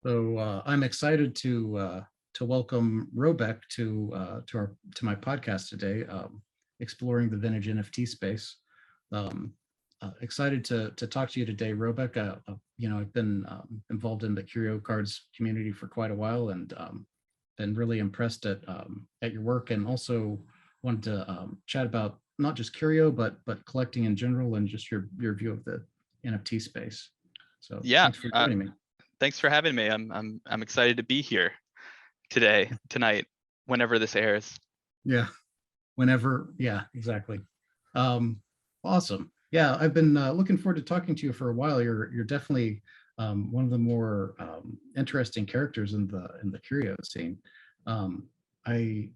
I'm excited to welcome Robek to my podcast today, exploring the vintage NFT space. Um, Excited to talk to you today, Robek. I've been involved in the Curio Cards community for quite a while, and been really impressed at your work, and also wanted to chat about not just Curio but collecting in general, and just your view of the NFT space. So Yeah, thanks for joining me. thanks for having me. I'm excited to be here tonight, whenever this airs. Yeah, whenever. Yeah, exactly. Um, awesome. Yeah, I've been looking forward to talking to you for a while. You're definitely one of the more interesting characters in the curio scene. Um, I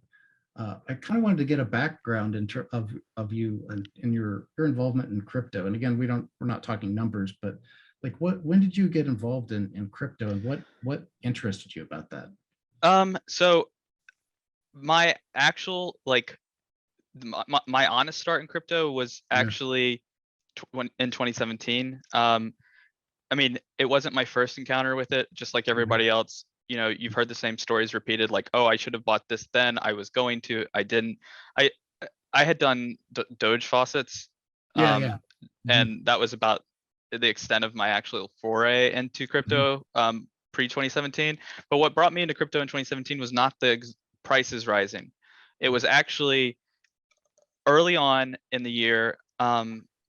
I kind of wanted to get a background of you and in your involvement in crypto. And again, we're not talking numbers, but like when did you get involved in crypto, and what interested you about that? So my actual my honest start in crypto was Yeah. actually in 2017. I mean, it wasn't my first encounter with it, just like Mhm. everybody else. You've heard the same stories repeated, like, oh, I should have bought this then. I was going to, I didn't. I I had done Doge faucets, Yeah, yeah. Mhm, and that was about the extent of my actual foray into mhm, crypto pre 2017. But what brought me into crypto in 2017 was not the prices rising. It was actually early on in the year.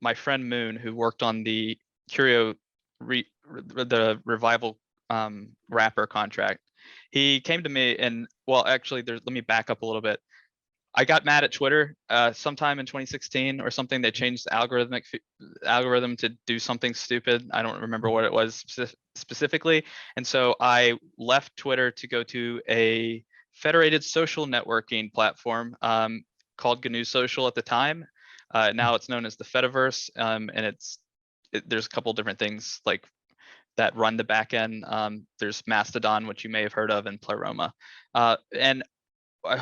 My friend Moon, who worked on the Curio the revival wrapper contract, he came to me and, well, actually, let me back up a little bit. I got mad at Twitter sometime in 2016 or something. They changed the algorithm to do something stupid. I don't remember what it was specifically. And so I left Twitter to go to a federated social networking platform called GNU Social at the time. Now it's known as the Fediverse, and there's a couple different things like that run the backend. There's Mastodon, which you may have heard of, and Pleroma. And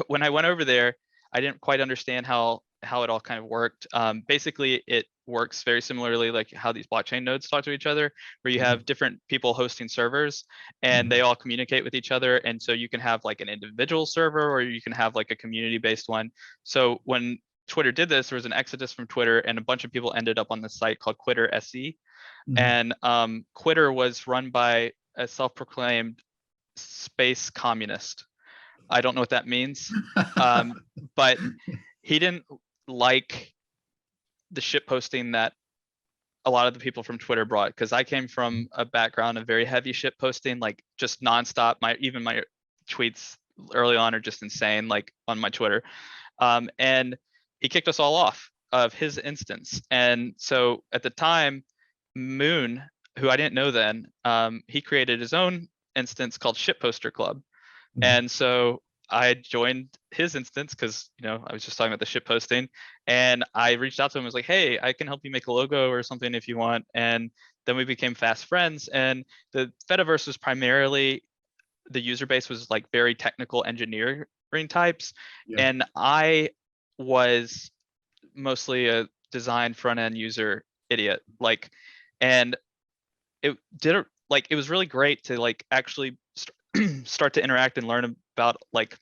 when I went over there, I didn't quite understand how it all kind of worked. Basically, it works very similarly like how these blockchain nodes talk to each other, where you mhm, have different people hosting servers and mhm, they all communicate with each other. And so you can have like an individual server, or you can have like a community-based one. So when Twitter did this, there was an exodus from Twitter, and a bunch of people ended up on this site called Quitter SE. mhm. And Quitter was run by a self-proclaimed space communist. I don't know what that means, but he didn't like the shit posting that a lot of the people from Twitter brought, because I came from a background of very heavy shit posting, like just nonstop. My tweets early on are just insane, like on my Twitter. And he kicked us all off of his instance. And so at the time, Moon, who I didn't know then, he created his own instance called Shitposter Club. Mhm. And so I joined his instance because, I was just talking about the shit posting, and I reached out to him and was like, hey, I can help you make a logo or something if you want. And then we became fast friends. And the Fediverse was primarily, the user base was like very technical engineering types. Yeah. And I was mostly a design front end user idiot. And it was really great to like actually start to interact and learn about like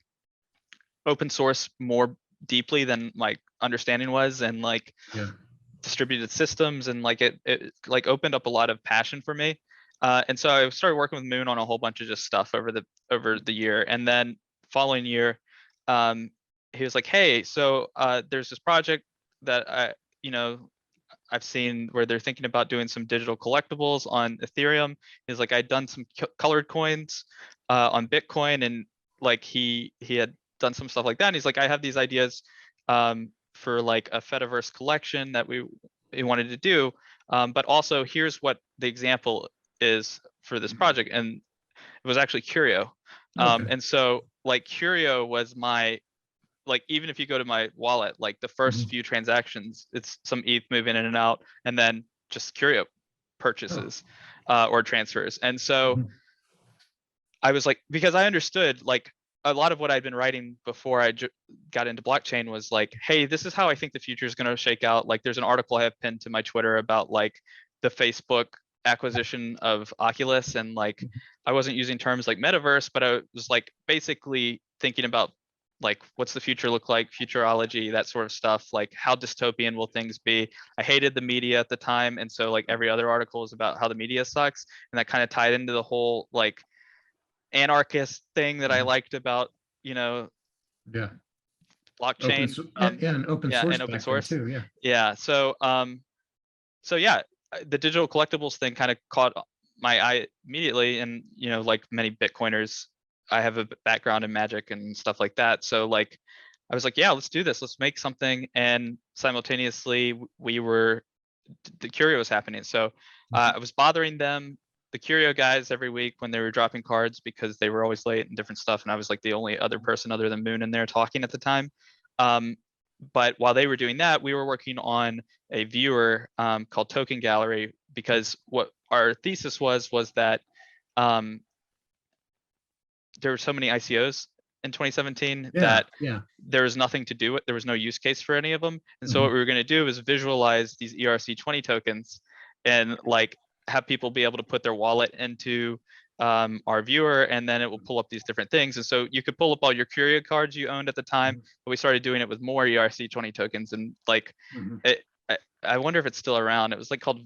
open source more deeply than my understanding was, and like Yeah. distributed systems, and like it like opened up a lot of passion for me. And so I started working with Moon on a whole bunch of just stuff over the year. And then following year, um, he was like, hey, so there's this project that you know I've seen where they're thinking about doing some digital collectibles on Ethereum. He's like, I'd done some colored coins on Bitcoin, and like he had done some stuff like that. And he's like, I have these ideas for like a Fediverse collection that we wanted to do, but also here's what the example is for this project. And it was actually Curio. Okay. And so like Curio was my, like, even if you go to my wallet, like the first Mhm. few transactions, it's some ETH moving in and out, and then just Curio Oh. purchases or transfers. And so Mhm. I was like, because I understood like a lot of what I'd been writing before I got into blockchain was like, hey, this is how I think the future is going to shake out. Like there's an article I have pinned to my Twitter about like the Facebook acquisition of Oculus, and like I wasn't using terms like metaverse, but I was like basically thinking about like what's the future look like, futurology, that sort of stuff, like how dystopian will things be. I hated the media at the time, and so like every other article was about how the media sucks, and that kind of tied into the whole like anarchist thing that I liked about, you know, Yeah. blockchain. Yeah, and open Yeah, source and open back then source. too. Yeah. Yeah, so yeah, the digital collectibles thing kind of caught my eye immediately, and you know, like many Bitcoiners, I have a background in magic and stuff like that. So like, I was like, yeah, let's do this. Let's make something. And simultaneously, the Curio was happening. So I was bothering them, the Curio guys, every week when they were dropping cards because they were always late and different stuff. And I was like the only other person other than Moon in there talking at the time. But while they were doing that, we were working on a viewer called Token Gallery, because what our thesis was that there were so many ICOs in 2017 that there was nothing to do it. There was no use case for any of them. And so what we were going to do is visualize these ERC20 tokens and like have people be able to put their wallet into our viewer, and then it will pull up these different things. And so you could pull up all your Curio cards you owned at the time, but we started doing it with more ERC20 tokens. And like, I wonder if it's still around. It was like called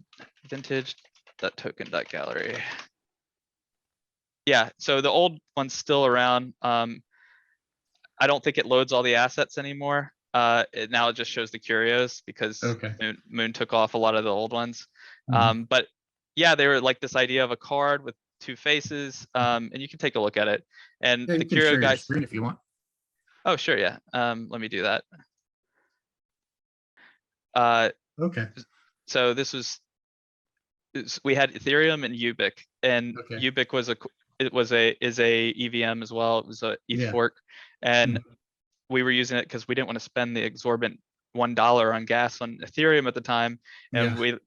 vintage.token.gallery. Yeah, so the old one's still around. I don't think it loads all the assets anymore. Now it just shows the curios because Moon took off a lot of the old ones. But yeah, they were like this idea of a card with two faces, and you can take a look at it. And Yeah, the you can Curio share your guys. screen if you want. Oh, sure, yeah. Let me do that. Okay. So this was, we had Ethereum and Ubik, and Ubik is a EVM as well. It was a ETH fork, and we were using it because we didn't want to spend the exorbitant $1 on gas on Ethereum at the time, and we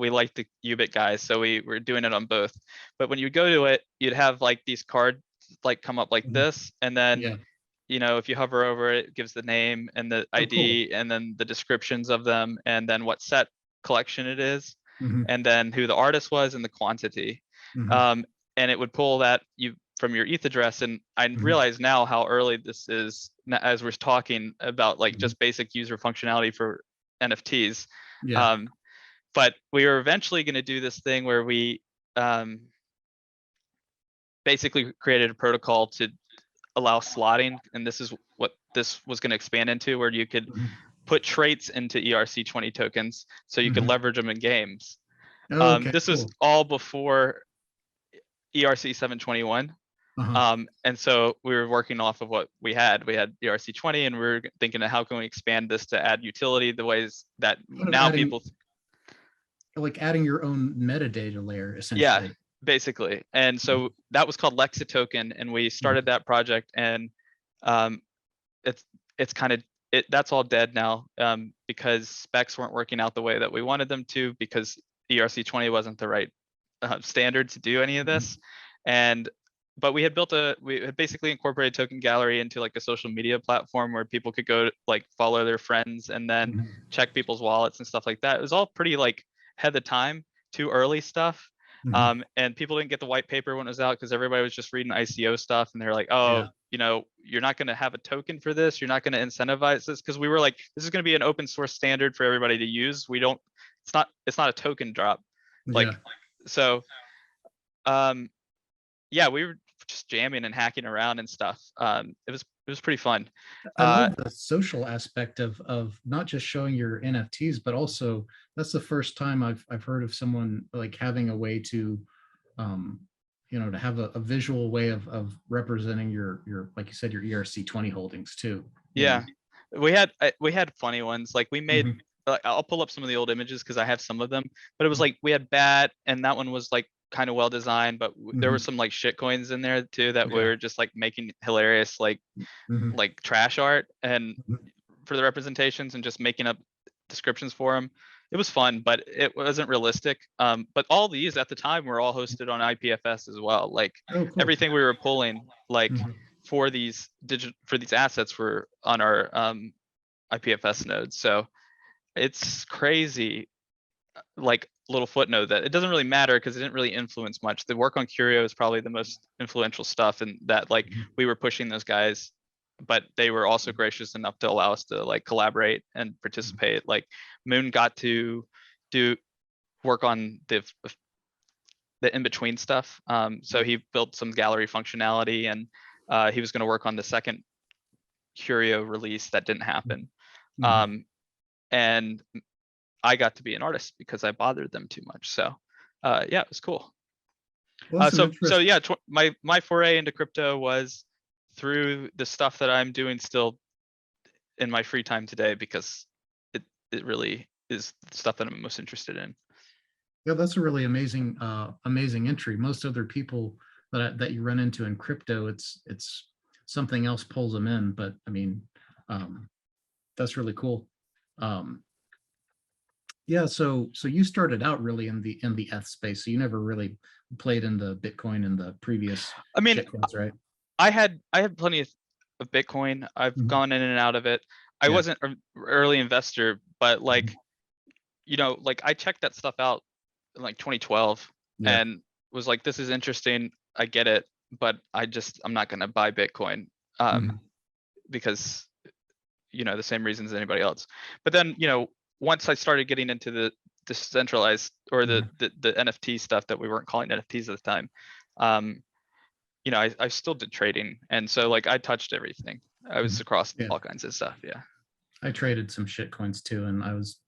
liked the Ubik guys, so we were doing it on both. But when you go to it, you'd have like these cards like come up like this, and then you know, if you hover over it, it gives the name and the ID, and then the descriptions of them, and then what set collection it is, and then who the artist was and the quantity. And it would pull that from your ETH address. And I realize now how early this is, as we're talking about like just basic user functionality for NFTs. But we were eventually going to do this thing where we basically created a protocol to allow slotting, and this is what this was going to expand into, where you could put traits into ERC20 tokens so you could leverage them in games. This was all before ERC 721. And so we were working off of what we had. We had ERC20, and we were thinking of how can we expand this to add utility the ways that now people like adding your own metadata layer, essentially. Yeah, basically. And so that was called Lexitoken, and we started that project, and it's kind of that's all dead now, because specs weren't working out the way that we wanted them to, because ERC20 wasn't the right standard to do any of this. But we had basically incorporated Token Gallery into like a social media platform where people could go like follow their friends and then check people's wallets and stuff like that. It was all pretty like ahead of the time, too early stuff. And people didn't get the white paper when it was out because everybody was just reading ICO stuff, and they're like, oh, you know, you're not going to have a token for this. You're not going to incentivize this, because we were like, this is going to be an open source standard for everybody to use. It's not a token drop. So, yeah, we were just jamming and hacking around and stuff. It was pretty fun. I love the social aspect of not just showing your NFTs, but also that's the first time I've heard of someone like having a way to, you know, to have a visual way of representing your like you said, your ERC20 holdings too. Yeah, we had funny ones. Like we made. I'll pull up some of the old images because I have some of them. But it was like we had Bat, and that one was like kind of well designed, but there were some like shit coins in there too that we were just like making hilarious like trash art and for the representations, and just making up descriptions for them. It was fun, but it wasn't realistic. But all these at the time were all hosted on IPFS as well. Like everything we were pulling like for these assets were on our IPFS nodes. So it's crazy like little footnote that it doesn't really matter because it didn't really influence much. The work on Curio is probably the most influential stuff, and that like we were pushing those guys, but they were also gracious enough to allow us to like collaborate and participate. Like Moon got to do work on the in-between stuff. So he built some gallery functionality, and he was going to work on the second Curio release that didn't happen. And I got to be an artist because I bothered them too much. So yeah, it was cool. Well, So yeah, my foray into crypto was through the stuff that I'm doing still in my free time today, because it really is the stuff that I'm most interested in. Yeah, that's a really amazing amazing entry. Most other people that you run into in crypto, it's something else pulls them in. But I mean, that's really cool. Yeah, so you started out really in the ETH space, so you never really played in the Bitcoin and the previous I mean, shitcoins, right? I had plenty of Bitcoin. I've gone in and out of it. I wasn't an early investor, but like, you know, like I checked that stuff out in like 2012 and was like, this is interesting. I get it, but I'm not going to buy Bitcoin because, you know, the same reasons as anybody else. But then, you know, once I started getting into the decentralized or the NFT stuff that we weren't calling NFTs at the time, you know, I still did trading. And so like I touched everything. I was across all kinds of stuff. Yeah. I traded some shit coins too, and I was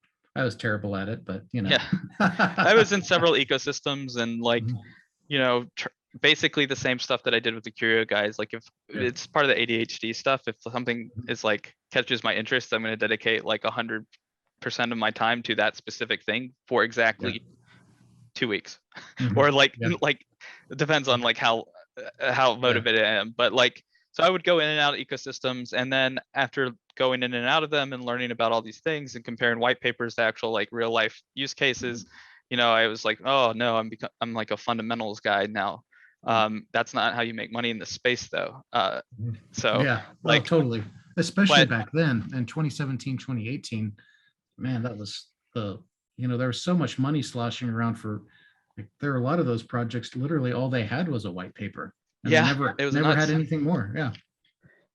terrible at it, but you know. Yeah. I was in several ecosystems, and like, you know, basically the same stuff that I did with the Curio guys. Like if it's part of the ADHD stuff, if something is like catches my interest, I'm going to dedicate like 100% of my time to that specific thing for exactly 2 weeks. Or like it depends on like how motivated I am. But like, so I would go in and out of ecosystems, and then after going in and out of them and learning about all these things and comparing white papers to actual like real life use cases, you know, I was like, oh no, I'm like a fundamentals guy now. That's not how you make money in this space though. So yeah, like totally, especially back then in 2017, 2018, man, that was you know, there was so much money sloshing around for, like, there were a lot of those projects, literally all they had was a white paper. And they never had anything more.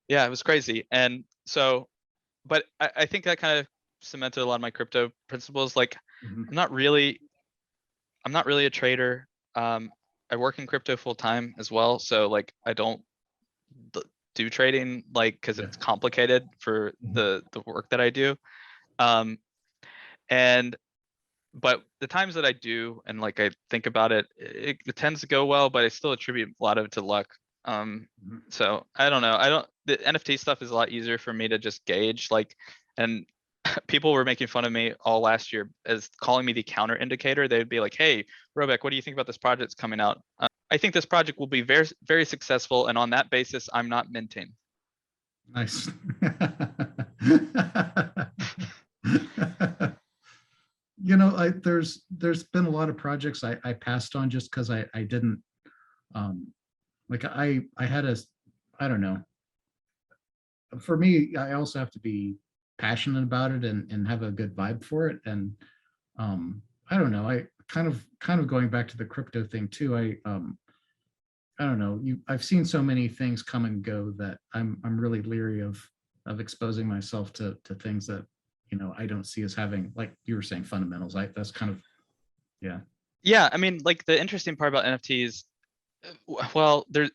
Yeah, it was crazy. And so, but I think that kind of cemented a lot of my crypto principles. Like I'm not really a trader. I work in crypto full time as well. So like I don't do trading, like, cause it's complicated for the work that I do. But the times that I do, and like I think about it, it tends to go well, but I still attribute a lot of it to luck. So I don't know. The NFT stuff is a lot easier for me to just gauge, like, and people were making fun of me all last year as calling me the counter indicator. They'd be like, hey, Robek, what do you think about this project that's coming out? I think this project will be very, very successful. And on that basis, I'm not minting. Nice. You know, there's been a lot of projects I passed on just because I didn't like I had I don't know. For me, I also have to be passionate about it and have a good vibe for it. And I don't know. I kind of going back to the crypto thing too. I don't know. I've seen so many things come and go that I'm really leery of exposing myself to things that, you know, I don't see as having, like you were saying, fundamentals. That's kind of, yeah. Yeah, I mean, like the interesting part about NFTs, well, there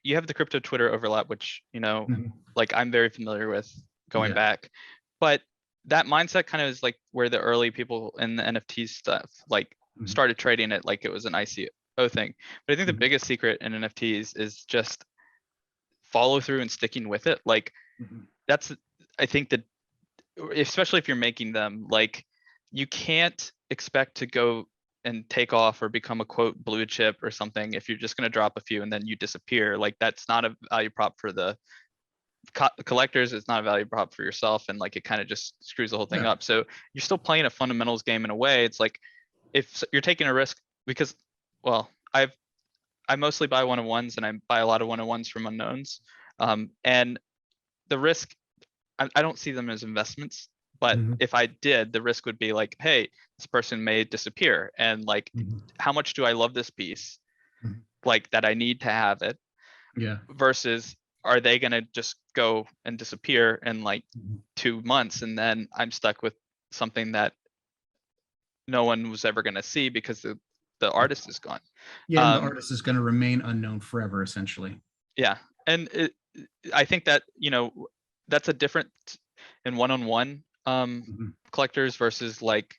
you have the crypto Twitter overlap, which, you know, like I'm very familiar with going back, but that mindset kind of is like where the early people in the NFT stuff like started trading it like it was an ICO thing. But I think the biggest secret in NFTs is just follow through and sticking with it. Like that's, I think that, especially if you're making them, like you can't expect to go and take off or become a quote blue chip or something if you're just going to drop a few and then you disappear. Like that's not a value prop for the collectors. It's not a value prop for yourself, and like it kind of just screws the whole thing up. So you're still playing a fundamentals game in a way. It's like if you're taking a risk, because, well, I mostly buy one-on-ones and I buy a lot of one-on-ones from unknowns, and the risk, I don't see them as investments. But Mhm. if I did, the risk would be like, hey, this person may disappear. And like, Mhm. how much do I love this piece? Mhm. Like that I need to have it Yeah. versus are they gonna just go and disappear in like Mhm. 2 months and then I'm stuck with something that no one was ever gonna see because the Yeah. artist is gone. Yeah, and the Um, artist is going to remain unknown forever, essentially. yeah, and I think that that's a different in one-on-one Mhm. collectors versus like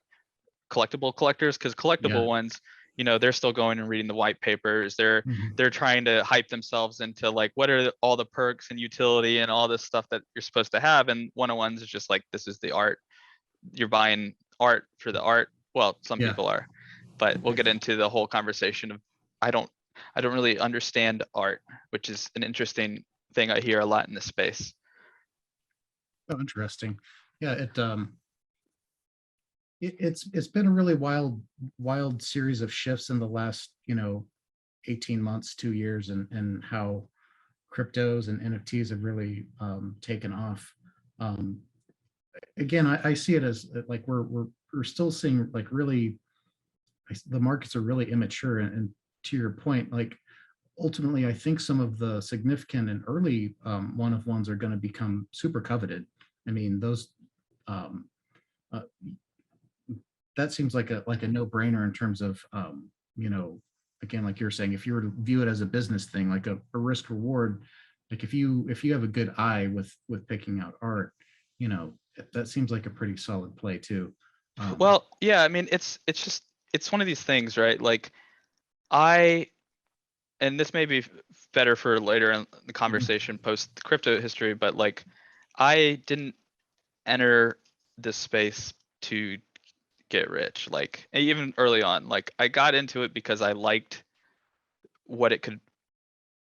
collectible collectors, because collectible Yeah. ones, they're still going and reading the white papers. They're Mhm. they're trying to hype themselves into like what are all the perks and utility and all this stuff that you're supposed to have. And one-on-ones is just like this is the art. You're buying art for the art. Well, some Yeah. people are, but we'll get into the whole conversation of I don't I don't really understand art, which is an interesting thing I hear a lot in this space. Oh, interesting. Yeah, it's been a really wild series of shifts in the last 18 months, 2 years, and how cryptos and NFTs have really taken off. Um, Again, I see it as like we're still seeing like really the markets are really immature, and to your point, like ultimately, I think some of the significant and early one of ones are going to become super coveted. I mean, those um, uh, that seems like a no brainer in terms of again, like you're saying, if you were to view it as a business thing, like a risk reward, like if you have a good eye with picking out art, that seems like a pretty solid play too. Well, yeah, I mean, it's just it's one of these things, right? Like I and this may be better for later in the Mhm. conversation post the crypto history, but like I didn't enter this space to get rich. Like even early on, like I got into it because I liked what it could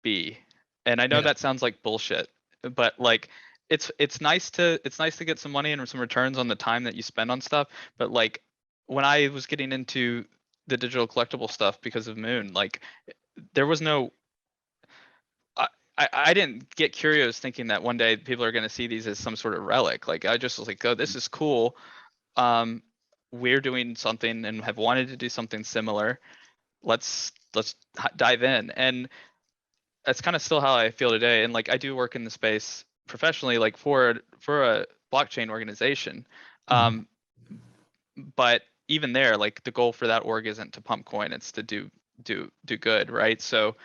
be. And I know Yeah. that sounds like bullshit, but like it's nice to get some money and some returns on the time that you spend on stuff. But like when I was getting into the digital collectible stuff because of Moon, like there was no I didn't get curious thinking that one day people are going to see these as some sort of relic. Like I just was like, oh, this is cool. Um, we're doing something and have wanted to do something similar. Let's dive in. And that's kind of still how I feel today. And like I do work in the space professionally, like for a blockchain organization. Mhm. Um, but even there, like the goal for that org isn't to pump coin; it's to do good, right? So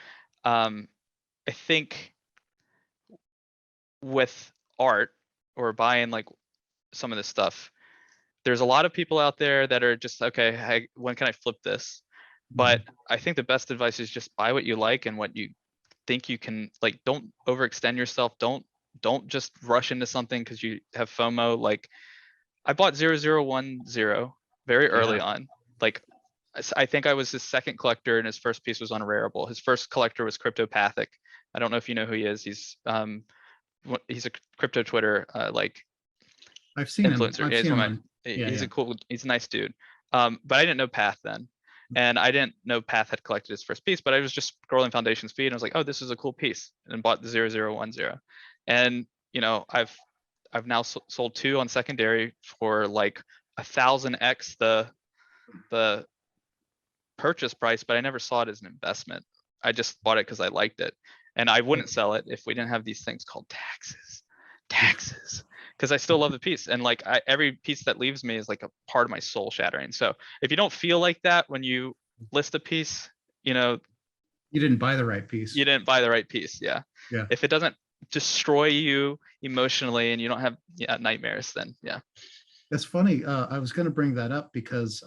I think with art or buying like some of this stuff, there's a lot of people out there that are just okay. Hey, when can I flip this? But Mhm. I think the best advice is just buy what you like and what you think you can like don't overextend yourself. Don't just rush into something because you have FOMO. Like I bought 0010 very early Yeah. on. Like I think I was his second collector and his first piece was unrareable. His first collector was Cryptopathic. I don't know if you know who he is. He's a crypto Twitter like I've seen him. influencer. I've Yeah, seen he's him one of on. my Yeah. he's Yeah. a cool he's a nice dude. But I didn't know Path then. And I didn't know Path had collected his first piece, but I was just scrolling Foundation's feed and I was like, oh, this is a cool piece, and bought the 0010. And I've now sold two on secondary for like 1,000x the purchase price, but I never saw it as an investment. I just bought it because I liked it. And I wouldn't sell it if we didn't have these things called taxes, because I still love the piece. And like every piece that leaves me is like a part of my soul shattering. So if you don't feel like that when you list a piece, you know, You didn't buy the right you piece. didn't buy the right piece. Yeah. Yeah. If it doesn't destroy you emotionally and you don't have nightmares, then yeah. That's funny. I was going to bring that up because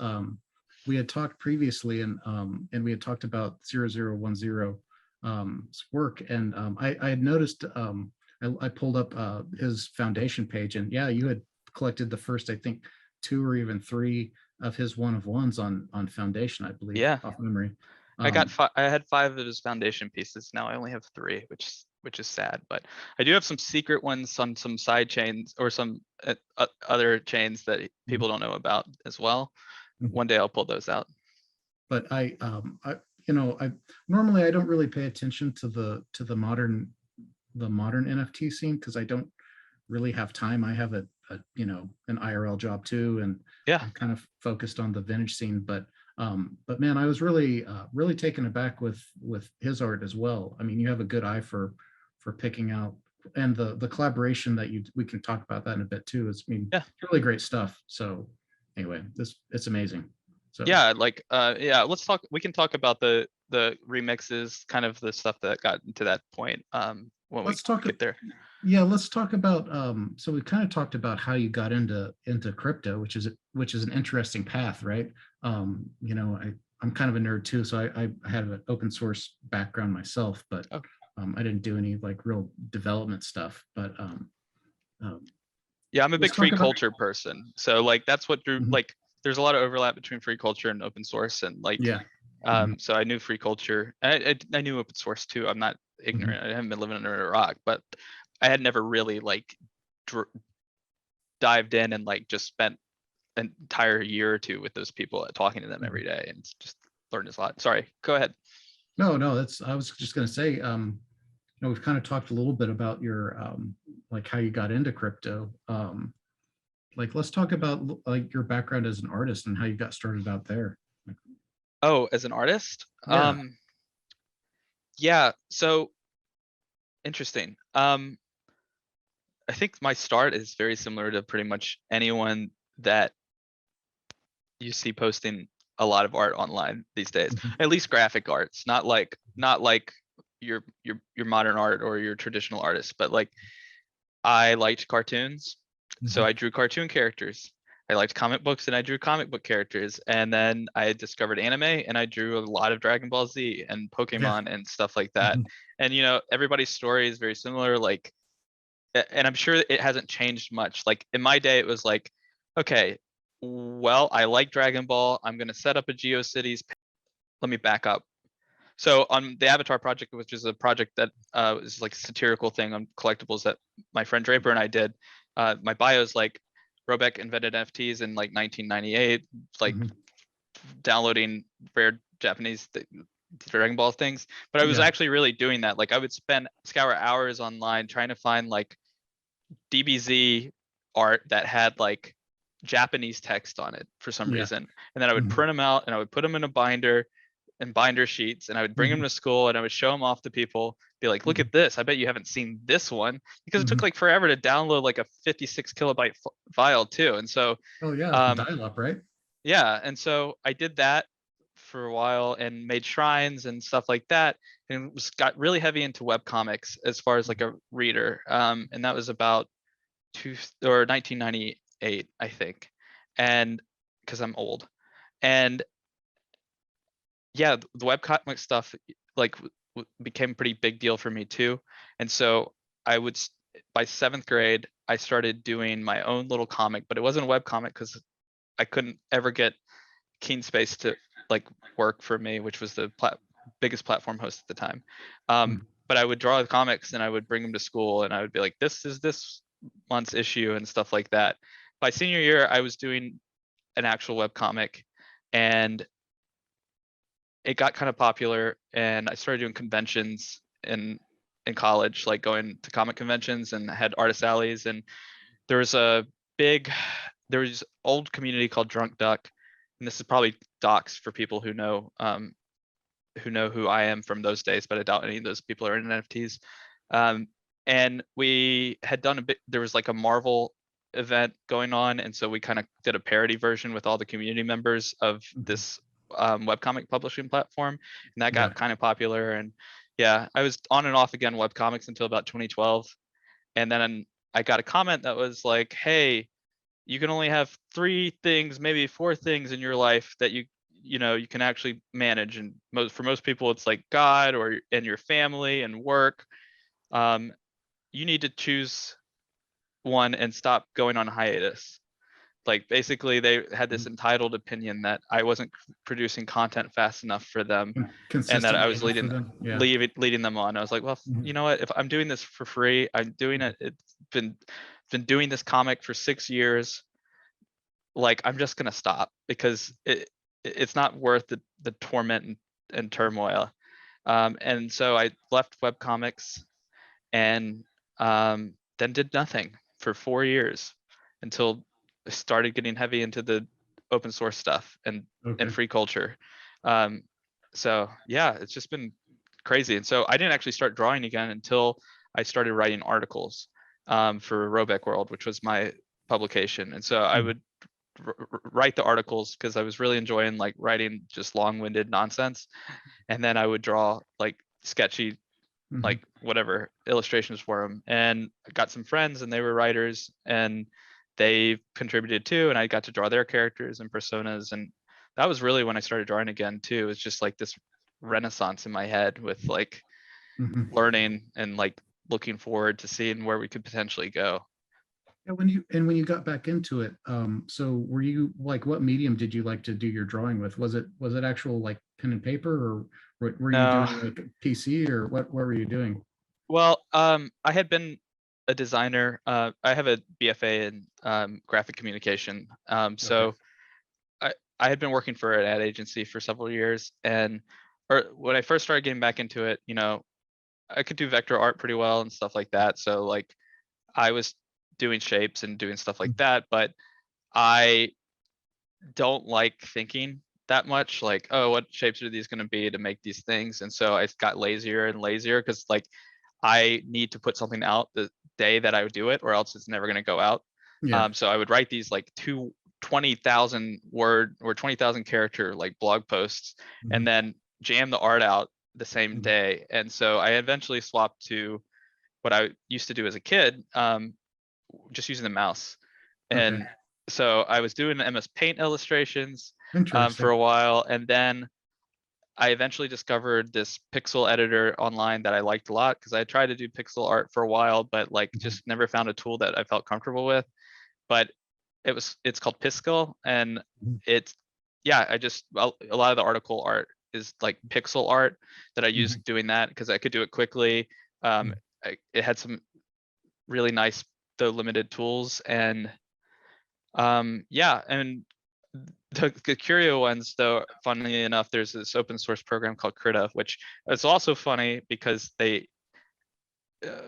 we had talked previously, and we had talked about 0010 work, and I had noticed I pulled up his foundation page, and yeah, you had collected the first, I think, two or even three of his one of ones on foundation, I believe, Yeah. off memory. I Um, had five of his foundation pieces. Now I only have three, which is sad. But I do have some secret ones on some side chains or some other chains that people don't know about as well. One day I'll pull those out. but I normally I don't really pay attention to the modern NFT scene because I don't really have time. I have a you know, an IRL job too, and Yeah. I'm kind of focused on the vintage scene. But man, I was really really taken aback with his art as well. I mean, you have a good eye for picking out, and the collaboration that we can talk about that in a bit too. It's, I mean, Yeah. really great stuff. So anyway, it's amazing. So Yeah, like yeah, we can talk about the remixes, kind of the stuff that got to that point when we let's talk. get there. Yeah, let's talk about so we kind of talked about how you got into crypto, which is an interesting path, right? You know, I'm kind of a nerd too, so I had an open source background myself, but Oh. I didn't do any like real development stuff. But Yeah, I'm a let's big free talk about. culture person. So like that's what drew, Mhm. like there's a lot of overlap between free culture and open source, and like Yeah. Mhm. so I knew free culture. I knew open source too. I'm not ignorant. I haven't been living under a rock, but I had never really like dived in and like just spent an entire year or two with those people, talking to them Mhm. every day, and just learned a lot. Sorry, go ahead. No, that's, I was just going to say, you know, we've kind of talked a little bit about your like how you got into crypto. Like, let's talk about like your background as an artist and how you got started out there. Oh, as an artist? Yeah. Yeah, so interesting. I think my start is very similar to pretty much anyone that you see posting a lot of art online these days. Mhm. At least graphic arts, not like your modern art or your traditional artists, but like I liked cartoons, so Mhm. I drew cartoon characters. I liked comic books and I drew comic book characters. And then I discovered anime and I drew a lot of Dragon Ball Z and Yeah. Pokemon and stuff like that. Mhm. And you know, everybody's story is very similar. Like, and I'm sure it hasn't changed much. Like in my day, it was like, okay, well, I like Dragon Ball. I'm gonna set up a GeoCities. Let me back up. So on the Avatar project, which is a project that is like a satirical thing on collectibles that my friend Draper and I did, my bio is like Robek invented NFTs in like 1998, like Mhm. downloading rare Japanese Dragon Ball things. But I was Yeah. actually really doing that. Like I would scour hours online trying to find like DBZ art that had like Japanese text on it for some Yeah. reason. And then I would Mhm. print them out and I would put them in a binder and binder sheets, and I would bring them Mhm. to school and I would show them off to people, be like, look Mhm. at this. I bet you haven't seen this one, because it took Mhm. like forever to download like a 56 kilobyte file too. And so, Oh yeah, um, dial up, right? yeah. And so I did that for a while and made shrines and stuff like that. And got really heavy into web comics as far as like a reader. And that was about 1998, I think. And because I'm old. And yeah, the webcomic stuff like became a pretty big deal for me too. And so I would by 7th grade I started doing my own little comic, but it wasn't a web comic because I couldn't ever get Keen Space to like work for me, which was the biggest platform host at the time. Mhm. But I would draw the comics and I would bring them to school and I would be like, this is this month's issue and stuff like that. By senior year, I was doing an actual web comic, and it got kind of popular, and I started doing conventions in college, like going to comic conventions, and I had artist alleys. And there was a big there was old community called Drunk Duck, and this is probably docs for people who know who I am from those days, but I doubt any of those people are in NFTs. And we had done a bit, there was like a Marvel event going on, and so we kind of did a parody version with all the community members of Mhm. this webcomic publishing platform, and that Yeah. got kind of popular. And yeah, I was on and off again webcomics until about 2012, and then I got a comment that was like, hey, you can only have 3 things, maybe 4 things in your life that you know you can actually manage. And for most people it's like God or and your family and work. um, you need to choose one and stop going on hiatus. Like basically they had this Mhm. entitled opinion that I wasn't producing content fast enough for them, and that I Consistently was enough for them. Yeah. leading them on. I was like, well, Mhm. you know what? If I'm doing this for free, I'm doing Mhm. it. It's been doing this comic for 6 years. Like I'm just gonna stop because it's not worth the torment and turmoil. And so I left webcomics and then did nothing for 4 years until I started getting heavy into the open source stuff and Okay. free culture. So yeah, it's just been crazy. And so I didn't actually start drawing again until I started writing articles for Robek World, which was my publication. And so I would write the articles because I was really enjoying like writing just long-winded nonsense. And then I would draw like sketchy, like whatever illustrations for them. And I got some friends and they were writers and they contributed too. And I got to draw their characters and personas. And that was really when I started drawing again too. It's just like this renaissance in my head with like learning and like looking forward to seeing where we could potentially go. Yeah, when you got back into it, so were you like, what medium did you like to do your drawing with? Was it actual like pen and paper, or were you No. doing like PC, or what were you doing? Well, I had been a designer. I have a BFA in graphic communication. So I had been working for an ad agency for several years, and when I first started getting back into it, you know, I could do vector art pretty well and stuff like that. So like I was doing shapes and doing stuff like that, but I don't like thinking that much like, oh, what shapes are these going to be to make these things? And so I got lazier and lazier because like I need to put something out the day that I would do it, or else it's never going to go out. Yeah. So I would write these like 20,000 word or 20,000 character like blog posts and then jam the art out the same day. And so I eventually swapped to what I used to do as a kid, just using the mouse. And so I was doing MS Paint illustrations for a while, and then I eventually discovered this pixel editor online that I liked a lot because I tried to do pixel art for a while, but like just never found a tool that I felt comfortable with. But it's called Piskel, and it's I just a lot of the article art is like pixel art that I used doing that because I could do it quickly. It had some really nice though limited tools, and and the Curio ones, though, funnily enough, there's this open source program called Krita, which is also funny because they,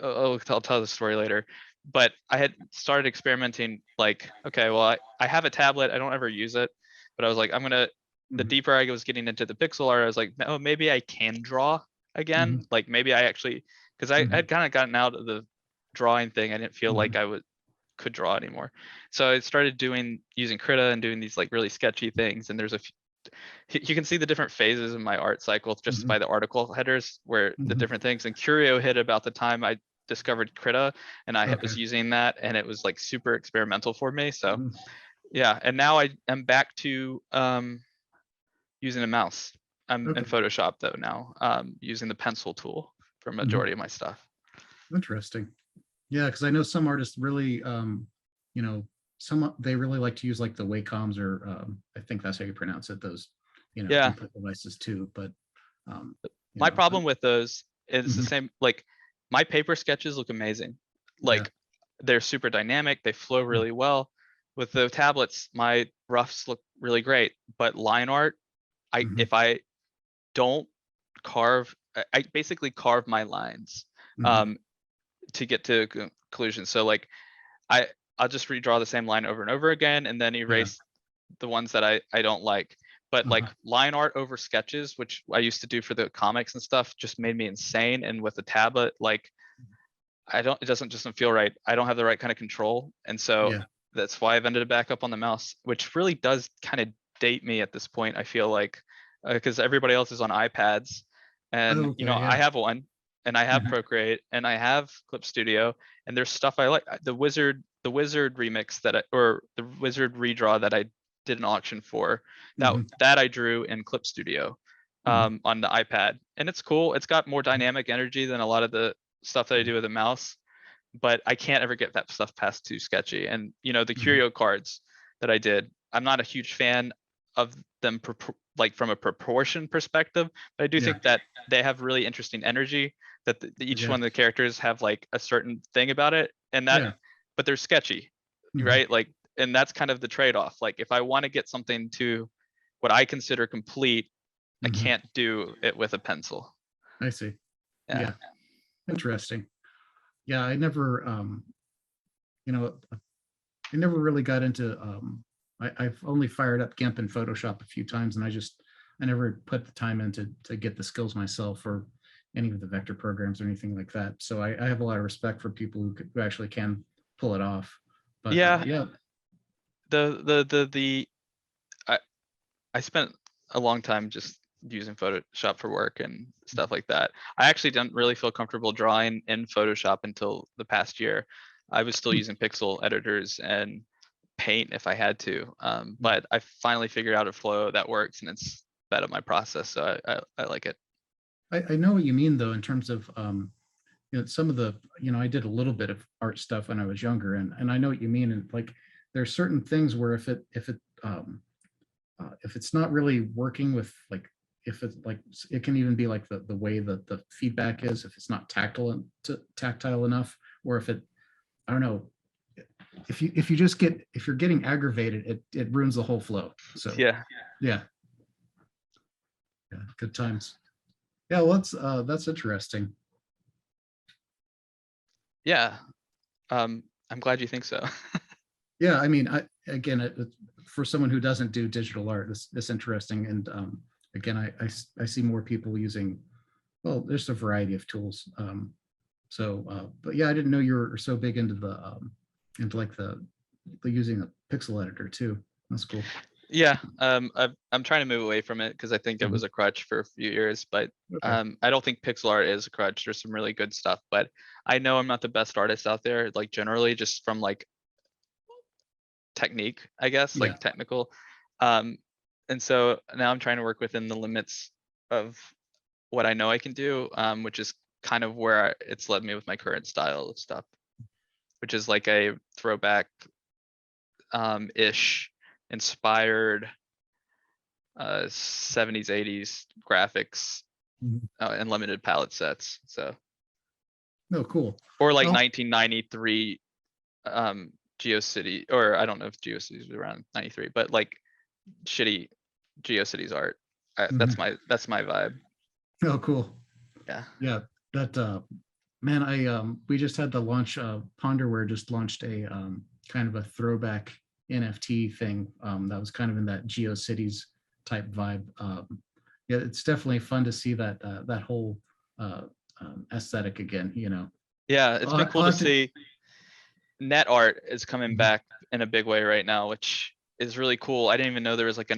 I'll tell the story later, but I had started experimenting like, okay, well, I have a tablet, I don't ever use it, but I was like, the deeper I was getting into the pixel art, I was like, oh, maybe I can draw again. Like maybe I actually, because I had kind of gotten out of the drawing thing. I didn't feel like I could draw anymore. So I started using Krita and doing these like really sketchy things. And there's you can see the different phases in my art cycle just by the article headers where the different things. And Curio hit about the time I discovered Krita, and I was using that, and it was like super experimental for me. So yeah, and now I am back to using a mouse. I'm in Photoshop though now, using the pencil tool for majority of my stuff. Interesting. Yeah, because I know some artists really, you know, they really like to use like the Wacom's, or I think that's how you pronounce it. Those, you know, input devices too. But my problem with those is the same. Like my paper sketches look amazing. Like they're super dynamic. They flow really well. With the tablets, my roughs look really great. But line art, if I don't carve, I basically carve my lines to get to conclusions. So like I'll just redraw the same line over and over again and then erase the ones that I don't like. But like line art over sketches, which I used to do for the comics and stuff, just made me insane. And with the tablet, like it doesn't feel right. I don't have the right kind of control. And so that's why I've ended up back up on the mouse, which really does kind of date me at this point. I feel like, because everybody else is on iPads, and you know, I have one, and I have Procreate, and I have Clip Studio, and there's stuff I like. The Wizard remix or the Wizard redraw that I did an auction for, that I drew in Clip Studio on the iPad, and it's cool. It's got more dynamic energy than a lot of the stuff that I do with a mouse, but I can't ever get that stuff past too sketchy. And you know, the Curio cards that I did, I'm not a huge fan of them like from a proportion perspective, but I do think that they have really interesting energy, that each one of the characters have like a certain thing about it, and that but they're sketchy, right? Like, and that's kind of the trade-off. Like if I want to get something to what I consider complete, I can't do it with a pencil. I see. Yeah. Interesting. Yeah, I never you know, I never really got into, I've only fired up GIMP and Photoshop a few times, and I never put the time in to get the skills myself or any of the vector programs or anything like that. So I have a lot of respect for people who actually can pull it off. But Yeah. yeah, I spent a long time just using Photoshop for work and stuff like that. I actually didn't really feel comfortable drawing in Photoshop until the past year. I was still using pixel editors and Paint if I had to, but I finally figured out a flow that works, and it's better my process, so I like it. I know what you mean though, in terms of, you know, some of the, you know, I did a little bit of art stuff when I was younger, and I know what you mean. And like, there's certain things where if it's not really working with, like, if it's like, it can even be like the way that the feedback is, if it's not tactile enough, or if it, I don't know, if you're getting aggravated, it ruins the whole flow. So Yeah. yeah, good times. Yeah, well, that's interesting. Yeah. I'm glad you think so. Yeah, I mean, for someone who doesn't do digital art, this interesting. And again, I see more people using, well, there's a variety of tools. But yeah, I didn't know you were so big into into like the using a pixel editor too. That's cool. Yeah. I'm trying to move away from it because I think it was a crutch for a few years, but Okay. I don't think pixel art is a crutch. There's some really good stuff, but I know I'm not the best artist out there, like generally just from like technique, I guess, Yeah. like technical. And so now I'm trying to work within the limits of what I know I can do, which is kind of where it's led me with my current style of stuff, which is like a throwback ish inspired 70s 80s graphics Mhm. and limited palette sets. So Oh, cool. or like Well, 1993 GeoCity, or I don't know if GeoCities was around 93, but like shitty GeoCities art. That's mhm. my vibe. Oh, cool. Yeah. Yeah, that man, we just had the launch, Ponderware just launched a kind of a throwback NFT thing, that was kind of in that GeoCities type vibe. Yeah, it's definitely fun to see that that whole aesthetic again, you know. Yeah, it's been cool I'll to have to, see. Net art is coming Mhm. back in a big way right now, which is really cool. I didn't even know there was like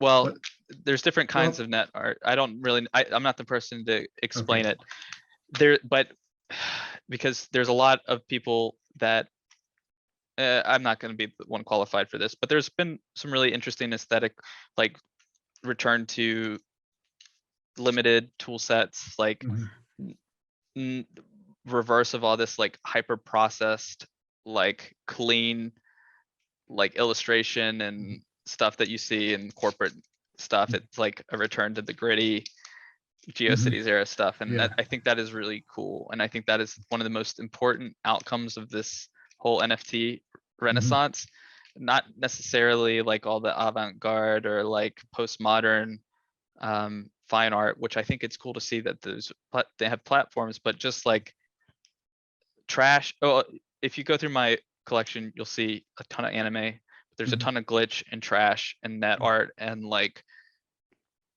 well, What, there's different kinds well, of net art. I don't really, I'm not the person to okay. explain it there, but because there's a lot of people that I'm not going to be the one qualified for this, but there's been some really interesting aesthetic, like return to limited tool sets, like Mhm. reverse of all this like hyper processed, like clean, like illustration and stuff that you see in corporate stuff. It's like a return to the gritty Mhm. GeoCities era stuff. And Yeah. that, I think that is really cool. And I think that is one of the most important outcomes of this whole NFT Mhm. renaissance. Not necessarily like all the avant-garde or like postmodern fine art, which I think it's cool to see that they have platforms, but just like trash. Oh, if you go through my collection, you'll see a ton of anime. But there's a Mhm. ton of glitch and trash and net art, and like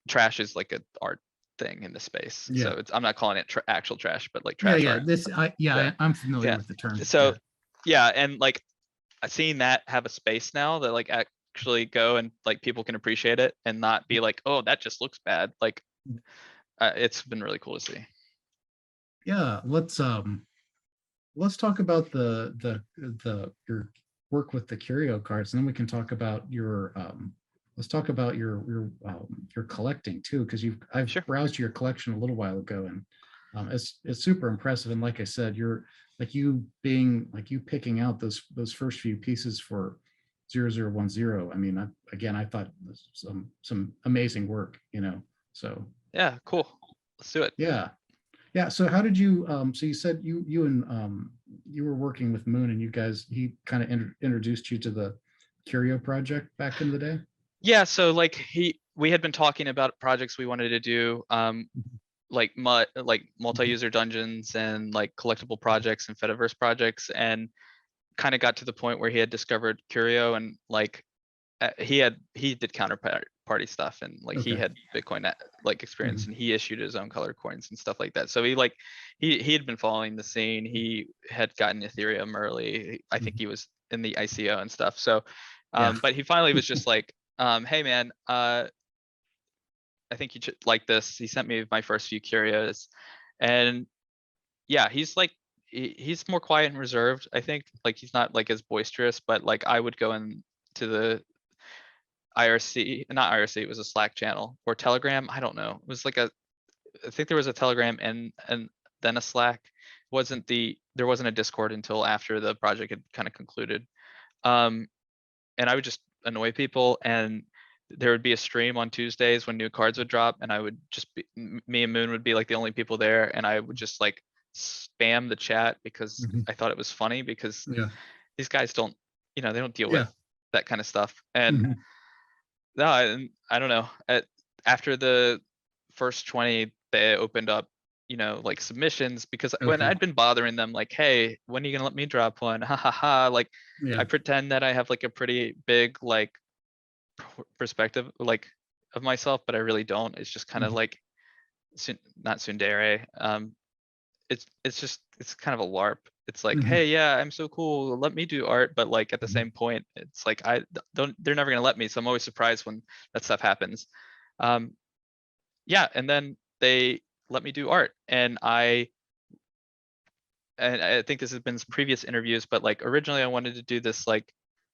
trash is like an art thing in the space. So Yeah. it's, I'm not calling it actual trash, but like Yeah. trash Yeah. art. Yeah, I'm familiar yeah. with the term. So Yeah. yeah, and like seeing that have a space now that like actually go and like people can appreciate it and not be like, oh, that just looks bad. Like it's been really cool to see. Yeah. Let's talk about your work with the Curio cards, and then we can talk about your let's talk about your collecting too, because I've Sure. browsed your collection a little while ago, and it's super impressive. And like I said, you picking out those first few pieces for 0010. I mean, I thought some amazing work, you know. So Yeah, cool. Let's do it. yeah. Yeah. So how did you, so you said you and you were working with Moon, and he kind of introduced you to the Curio project back in the day? Yeah, so like we had been talking about projects we wanted to do, like multi-user dungeons and like collectible projects and Fediverse projects. And kind of got to the point where he had discovered Curio, and like he did counterparty stuff, and like he Okay. had Bitcoin like experience, Mhm. and he issued his own color coins and stuff like that. So he had been following the scene. He had gotten Ethereum early. I think Mhm. he was in the ICO and stuff. So, Yeah. but he finally was just like, hey man, I think you should like this. He sent me my first few curios, and yeah, he's like he's more quiet and reserved. I think like he's not like as boisterous, but like I would go in to the IRC, not IRC, it was a Slack channel or Telegram. I don't know. It was like I think there was a Telegram and then a Slack. There wasn't a Discord until after the project had kind of concluded. And I would just annoy people, and there would be a stream on Tuesdays when new cards would drop, and I would just be, me and Moon would be like the only people there, and I would just like spam the chat because Mhm. I thought it was funny, because Yeah. these guys don't, they don't deal Yeah. with that kind of stuff. And Mhm. no, I don't know. After the first 20, they opened up, like submissions, because when Okay. I'd been bothering them, like, hey, when are you gonna let me drop one? Ha ha ha. Like, Yeah. I pretend that I have like a pretty big like perspective like of myself, but I really don't. It's just kind of Mhm. like not tsundere. It's kind of a LARP. It's like, Mhm. hey, yeah, I'm so cool. Let me do art, but like at the Mhm. same point, it's like don't. They're never gonna let me. So I'm always surprised when that stuff happens. Um, yeah, and then they let me do art, and I think this has been some previous interviews, but like originally I wanted to do this like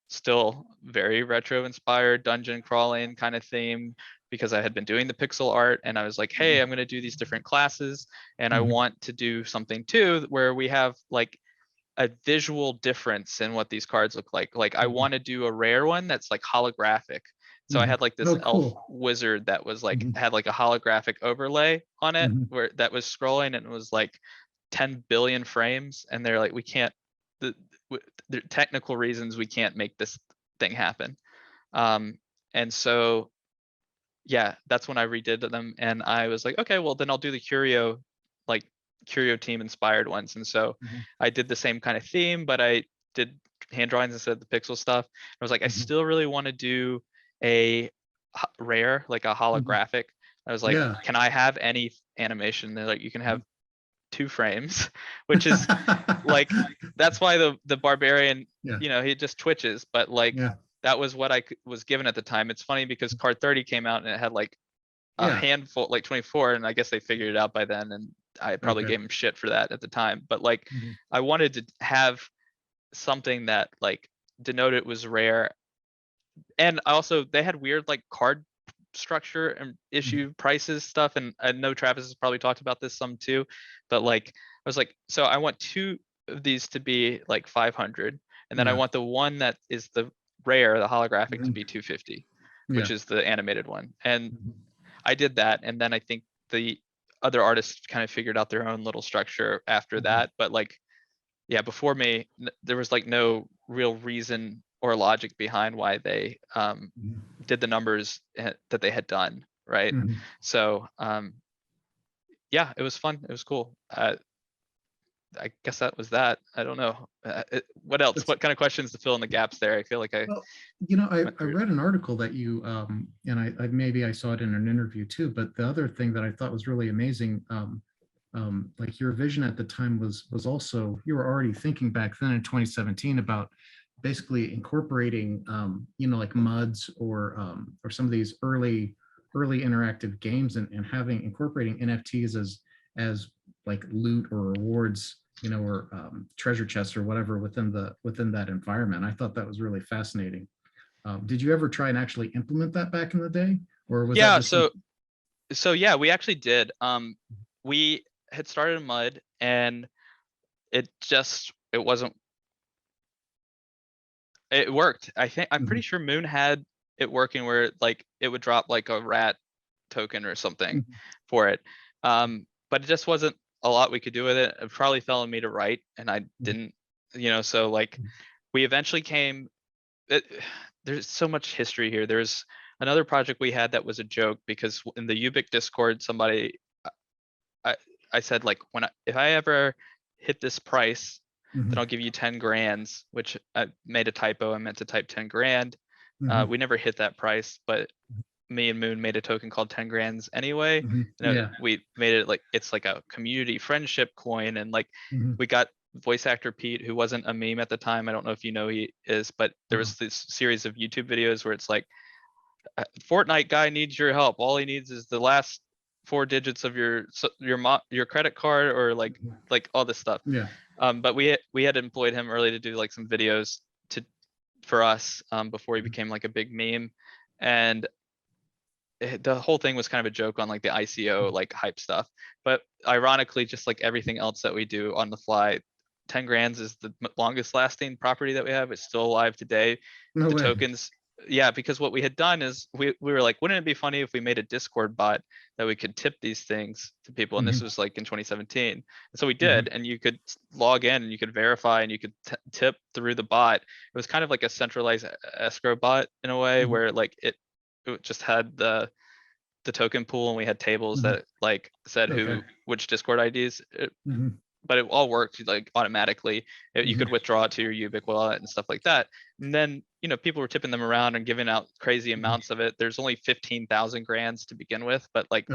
still very retro inspired dungeon crawling kind of theme, because I had been doing the pixel art, and I was like, hey, I'm going to do these different classes, and I Mhm. want to do something too where we have like a visual difference in what these cards look like. Like I Mhm. want to do a rare one that's like holographic. So I Mhm. had like this Oh, elf cool. wizard that was like Mhm. had like a holographic overlay on it, Mhm. where that was scrolling, and it was like 10 billion frames, and they're like, we can't, the, the technical reasons we can't make this thing happen. And so yeah, that's when I redid them, and I was like, okay, well then I'll do the like Curio team inspired ones. And so Mhm. I did the same kind of theme, but I did hand drawings instead of the pixel stuff. I was like, I Mhm. still really want to do a rare, like a Mhm. holographic. I was like, Yeah. can I have any animation? They're like, you can have 2 frames, which is like, that's why the barbarian, Yeah. he just twitches, but like Yeah. that was what I was given at the time. It's funny because card 30 came out and it had like a Yeah. handful, like 24, and I guess they figured it out by then, and I probably Okay. gave him shit for that at the time. But like Mhm. I wanted to have something that like denoted it was rare. And also they had weird like card structure and Mhm. issue prices stuff, and I know Travis has probably talked about this some too, but like I was like, so I want 2 of these to be like 500, and then I Yeah. want the one that is the rare, the holographic, to Mhm. be 250, which Yeah. is the animated one. And Mhm. I did that, and then I think the other artists kind of figured out their own little structure after Mhm. that. But like, yeah, before me, there was like no real reason or logic behind why they Mhm. did the numbers that they had done, right? Mhm. So yeah, it was fun. It was cool. I guess that was that. I don't know. What else? That's What kind of questions to fill in the gaps there? I feel like I well, went I through. read an article that you and I maybe I saw it in an interview too, but the other thing that I thought was really amazing, like your vision at the time was also, you were already thinking back then in 2017 about basically incorporating like muds or some of these early interactive games, and having incorporating NFTs as like loot or rewards, or treasure chests or whatever within that environment. I thought that was really fascinating. Did you ever try and actually implement that back in the day, or was that Yeah. just something? So yeah, we actually did. We had started in Mud, and it wasn't. It worked. I'm pretty Mhm. sure Moon had it working where like it would drop like a rat token or something Mhm. for it. But it just wasn't a lot we could do with it. It probably fell on me to write, and I didn't, so like we eventually came, it, there's so much history here. There's another project we had that was a joke, because in the Ubic Discord, somebody, I, I said like, if I ever hit this price, then I'll give you 10 grands, which I made a typo. I meant to type 10 grand. Mhm. We never hit that price, but me and Moon made a token called 10 grands anyway. Mhm. And Yeah. we made it like, it's like a community friendship coin. And like, Mhm. we got voice actor Pete, who wasn't a meme at the time. I don't know if you know he is, but there was this series of YouTube videos where it's like, Fortnite guy needs your help. All he needs is the last 4 digits of your credit card, or like all this stuff. Yeah. But we had employed him early to do like some videos for us before he became like a big meme. And the whole thing was kind of a joke on like the ICO like hype stuff. But ironically, just like everything else that we do on the fly, 10 grands is the longest lasting property that we have. It's still alive today. No The way. tokens, yeah, because what we had done is we were like, wouldn't it be funny if we made a Discord bot that we could tip these things to people? And this was like in 2017. And so we did, and you could log in and you could verify and you could tip through the bot. It was kind of like a centralized escrow bot in a way, where like it just had the token pool, and we had tables that like said which Discord IDs, but it all worked like automatically. You could withdraw it to your Ubiq wallet and stuff like that. And then, you know, people were tipping them around and giving out crazy amounts of it. There's only 15,000 grands to begin with, but like,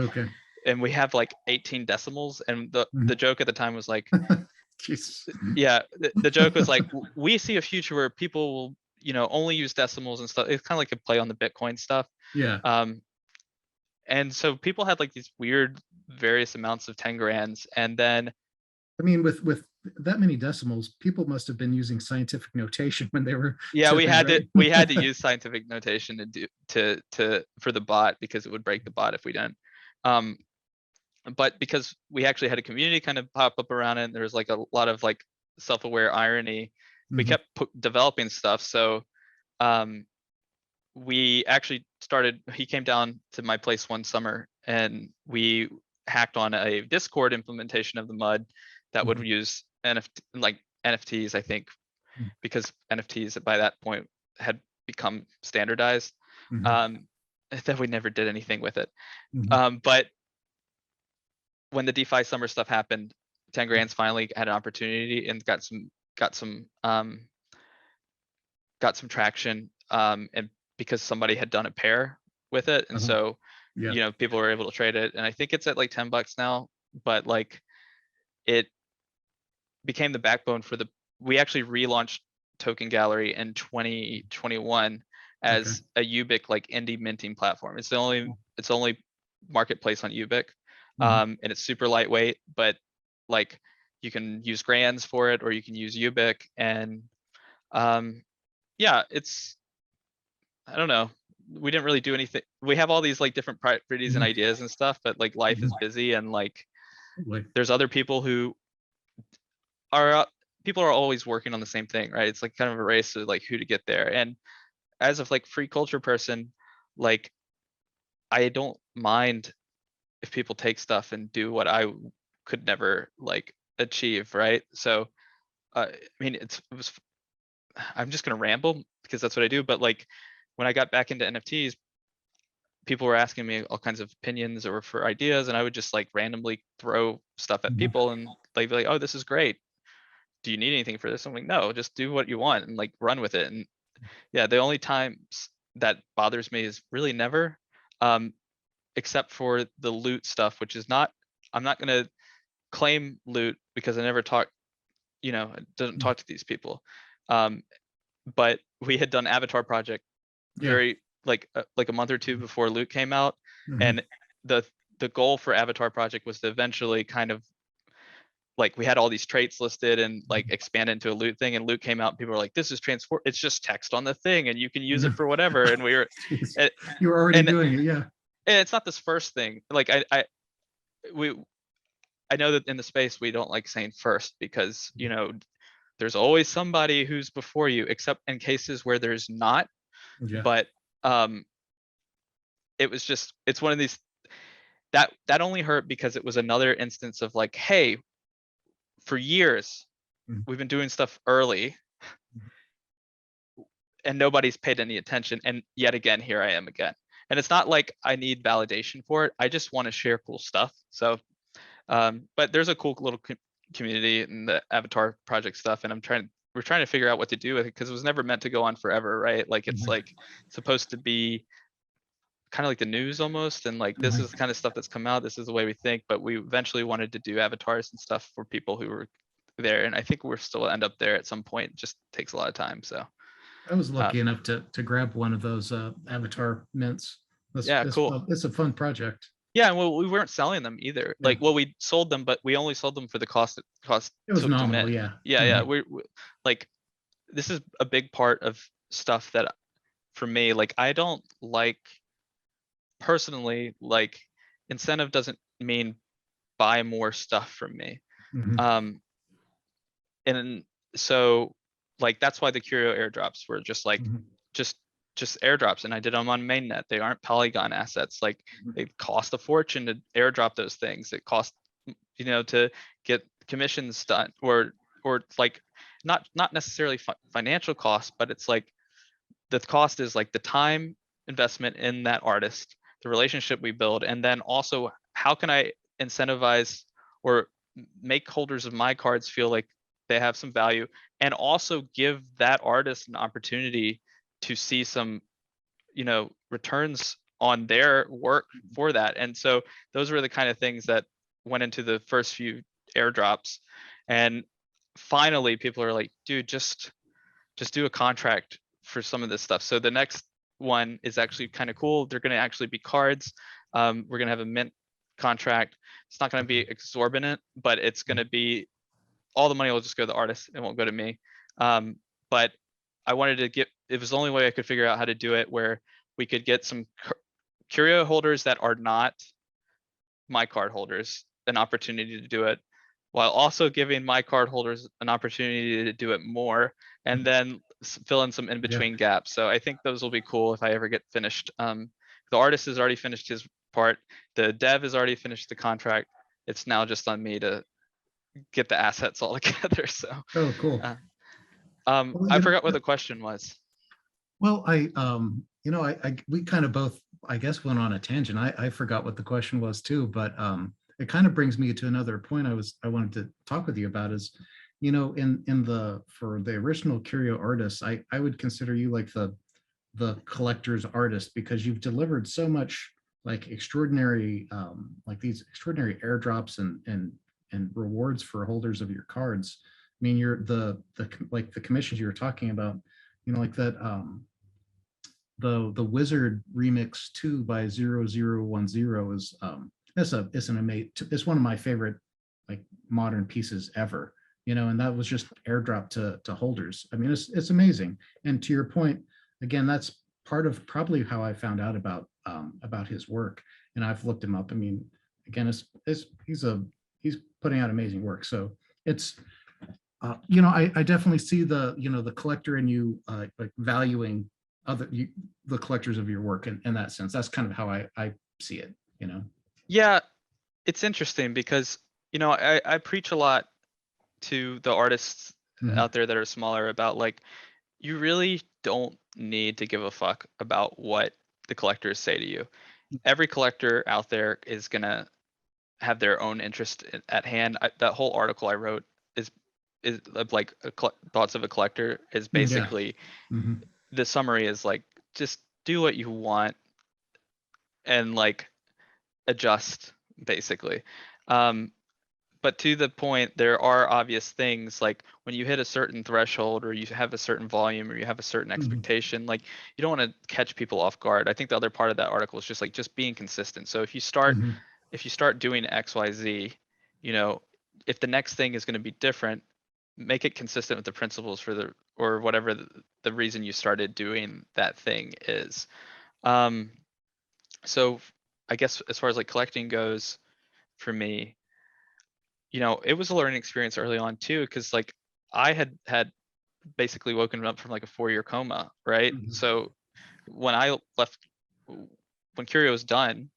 and we have like 18 decimals. And the joke at the time was like, yeah, the joke was like, we see a future where people will, you know, only use decimals and stuff. It's kind of like a play on the Bitcoin stuff. Yeah. And so people had like these weird various amounts of 10 grands. And then, I mean, with that many decimals, people must have been using scientific notation when they were. Yeah, tipping, we had to use scientific notation for the bot, because it would break the bot if we didn't. But because we actually had a community kind of pop up around it, and there was like a lot of like self-aware irony, we kept developing stuff. So we actually started, he came down to my place one summer, and we hacked on a Discord implementation of the mud that would use NFTs, I think, because NFTs by that point had become standardized. That we never did anything with it. But when the DeFi summer stuff happened, 10 grands finally had an opportunity and got some traction, and because somebody had done a pair with it, and so you know, people were able to trade it. And I think it's at like $10 now, but like it became the backbone for we actually relaunched Token Gallery in 2021 as a Ubiq like indie minting platform. It's the only marketplace on Ubiq. And it's super lightweight, but like you can use grands for it, or you can use Ubiq. And yeah, I don't know. We didn't really do anything. We have all these like different properties and ideas and stuff, but like life is busy, and like there's other people who are always working on the same thing, right? It's like kind of a race to like who to get there. And as of like free culture person, like I don't mind if people take stuff and do what I could never like achieve, right? So I mean, I'm just gonna ramble because that's what I do. But like when I got back into NFTs, people were asking me all kinds of opinions or for ideas, and I would just like randomly throw stuff at people, and they'd be like, "Oh, this is great. Do you need anything for this?" I'm like, "No, just do what you want and like run with it." And yeah, the only times that bothers me is really never, except for the loot stuff, which is I'm not gonna claim loot because I never talk, you know, doesn't talk to these people. But we had done Avatar project very like a month or two before loot came out, and the goal for Avatar project was to eventually kind of like, we had all these traits listed and like expand into a loot thing, and loot came out, and people were like, this is transform, it's just text on the thing and you can use it for whatever. And we were you were already doing it. Yeah. And it's not this first thing. Like I know that in the space we don't like saying first, because you know there's always somebody who's before you, except in cases where there's not. But it's one of these that only hurt because it was another instance of like, hey, for years we've been doing stuff early and nobody's paid any attention, and yet again here I am again. And it's not like I need validation for it, I just want to share cool stuff. So but there's a cool little community and the avatar project stuff, and we're trying to figure out what to do with it, because it was never meant to go on forever, right? Like it's Mhm. like supposed to be kind of like the news almost, and like this is the kind of stuff that's come out, this is the way we think, but we eventually wanted to do avatars and stuff for people who were there, and I think we're still end up there at some point. It just takes a lot of time. So I was uh, lucky enough to grab one of those avatar mints. yeah, cool. It's a fun project. Yeah, and well, we weren't selling them either. Yeah, Like, well, we sold them, but we only sold them for the cost it it was took to nominal. mint. Yeah. Yeah, yeah. Mhm. We like, this is a big part of stuff that for me, like I don't like personally, like incentive doesn't mean buy more stuff from me. Mhm. Um, and so like that's why the Curio airdrops were just like Mhm. just just airdrops, and I did them on mainnet. They aren't Polygon assets. Like it cost a fortune to airdrop those things. It cost to get commissions done, or like not necessarily financial cost, but it's like the cost is like the time investment in that artist, the relationship we build, and then also how can I incentivize or make holders of my cards feel like they have some value, and also give that artist an opportunity to see some returns on their work for that. And so those were the kind of things that went into the first few airdrops, and finally people are like, dude, just do a contract for some of this stuff. So the next one is actually kind of cool. They're going to actually be cards. We're going to have a mint contract. It's not going to be exorbitant, but it's going to be, all the money will just go to the artist. It won't go to me. But I wanted to get, it was the only way I could figure out how to do it, where we could get some Curio holders that are not my card holders an opportunity to do it, while also giving my card holders an opportunity to do it more, and then fill in some in Yeah. between gaps. So I think those will be cool if I ever get finished. The artist has already finished his part. The dev has already finished the contract. It's now just on me to get the assets all together. So Oh, cool. uh, Well, I forgot what the question was. well, we kind of both, I guess, went on a tangent. I forgot what the question was too, but it kind of brings me to another point I wanted to talk with you about is, for the original Curio artists, I would consider you like the collector's artist, because you've delivered so much like extraordinary, like these extraordinary airdrops and rewards for holders of your cards. I mean, you're like the commissions you were talking about, like that, the Wizard Remix 2 by 0010 is it's one of my favorite like modern pieces ever, and that was just airdrop to holders. I mean, it's amazing. And to your point, again, that's part of probably how I found out about his work, and I've looked him up. I mean, again, he's putting out amazing work. So it's I definitely see the collector in you, like valuing the collectors of your work in that sense. That's kind of how I see it. Yeah, it's interesting because I preach a lot to the artists Mhm. out there that are smaller about like, you really don't need to give a fuck about what the collectors say to you. Every collector out there is gonna have their own interest at hand. That whole article I wrote is like thoughts of a collector is Yeah. basically, Mhm. the summary is like, just do what you want and like adjust basically. Um, but to the point, there are obvious things like when you hit a certain threshold, or you have a certain volume, or you have a certain Mhm. expectation, like you don't want to catch people off guard. I think the other part of that article is just like just being consistent. So Mhm. if you start doing XYZ, you know, if the next thing is going to be different, make it consistent with the principles for the, or whatever the reason you started doing that thing is. Um, so I guess as far as like collecting goes, for me, it was a learning experience early on too, because like I had basically woken up from like a 4-year coma, right? Mhm. So when I left, when Curio was done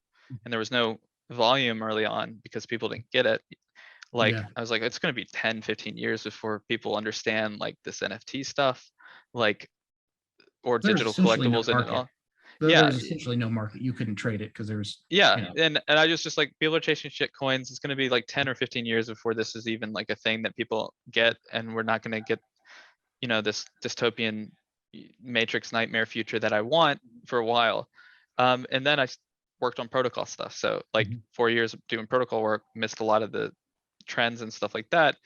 and there was no volume early on because people didn't get it, Yeah. like I was like, it's going to be 10, 15 years before people understand like this NFT stuff, like, or There's digital essentially no collectibles and market. all. Yeah. There's essentially no market. You couldn't trade it because there's, Yeah, you know, and I just like people are chasing shit coins. It's gonna be like 10 or 15 years before this is even like a thing that people get, and we're not gonna get, you know, this dystopian matrix nightmare future that I want for a while. And then worked on protocol stuff. So like Mhm. 4 years of doing protocol work, missed a lot of the trends and stuff like that.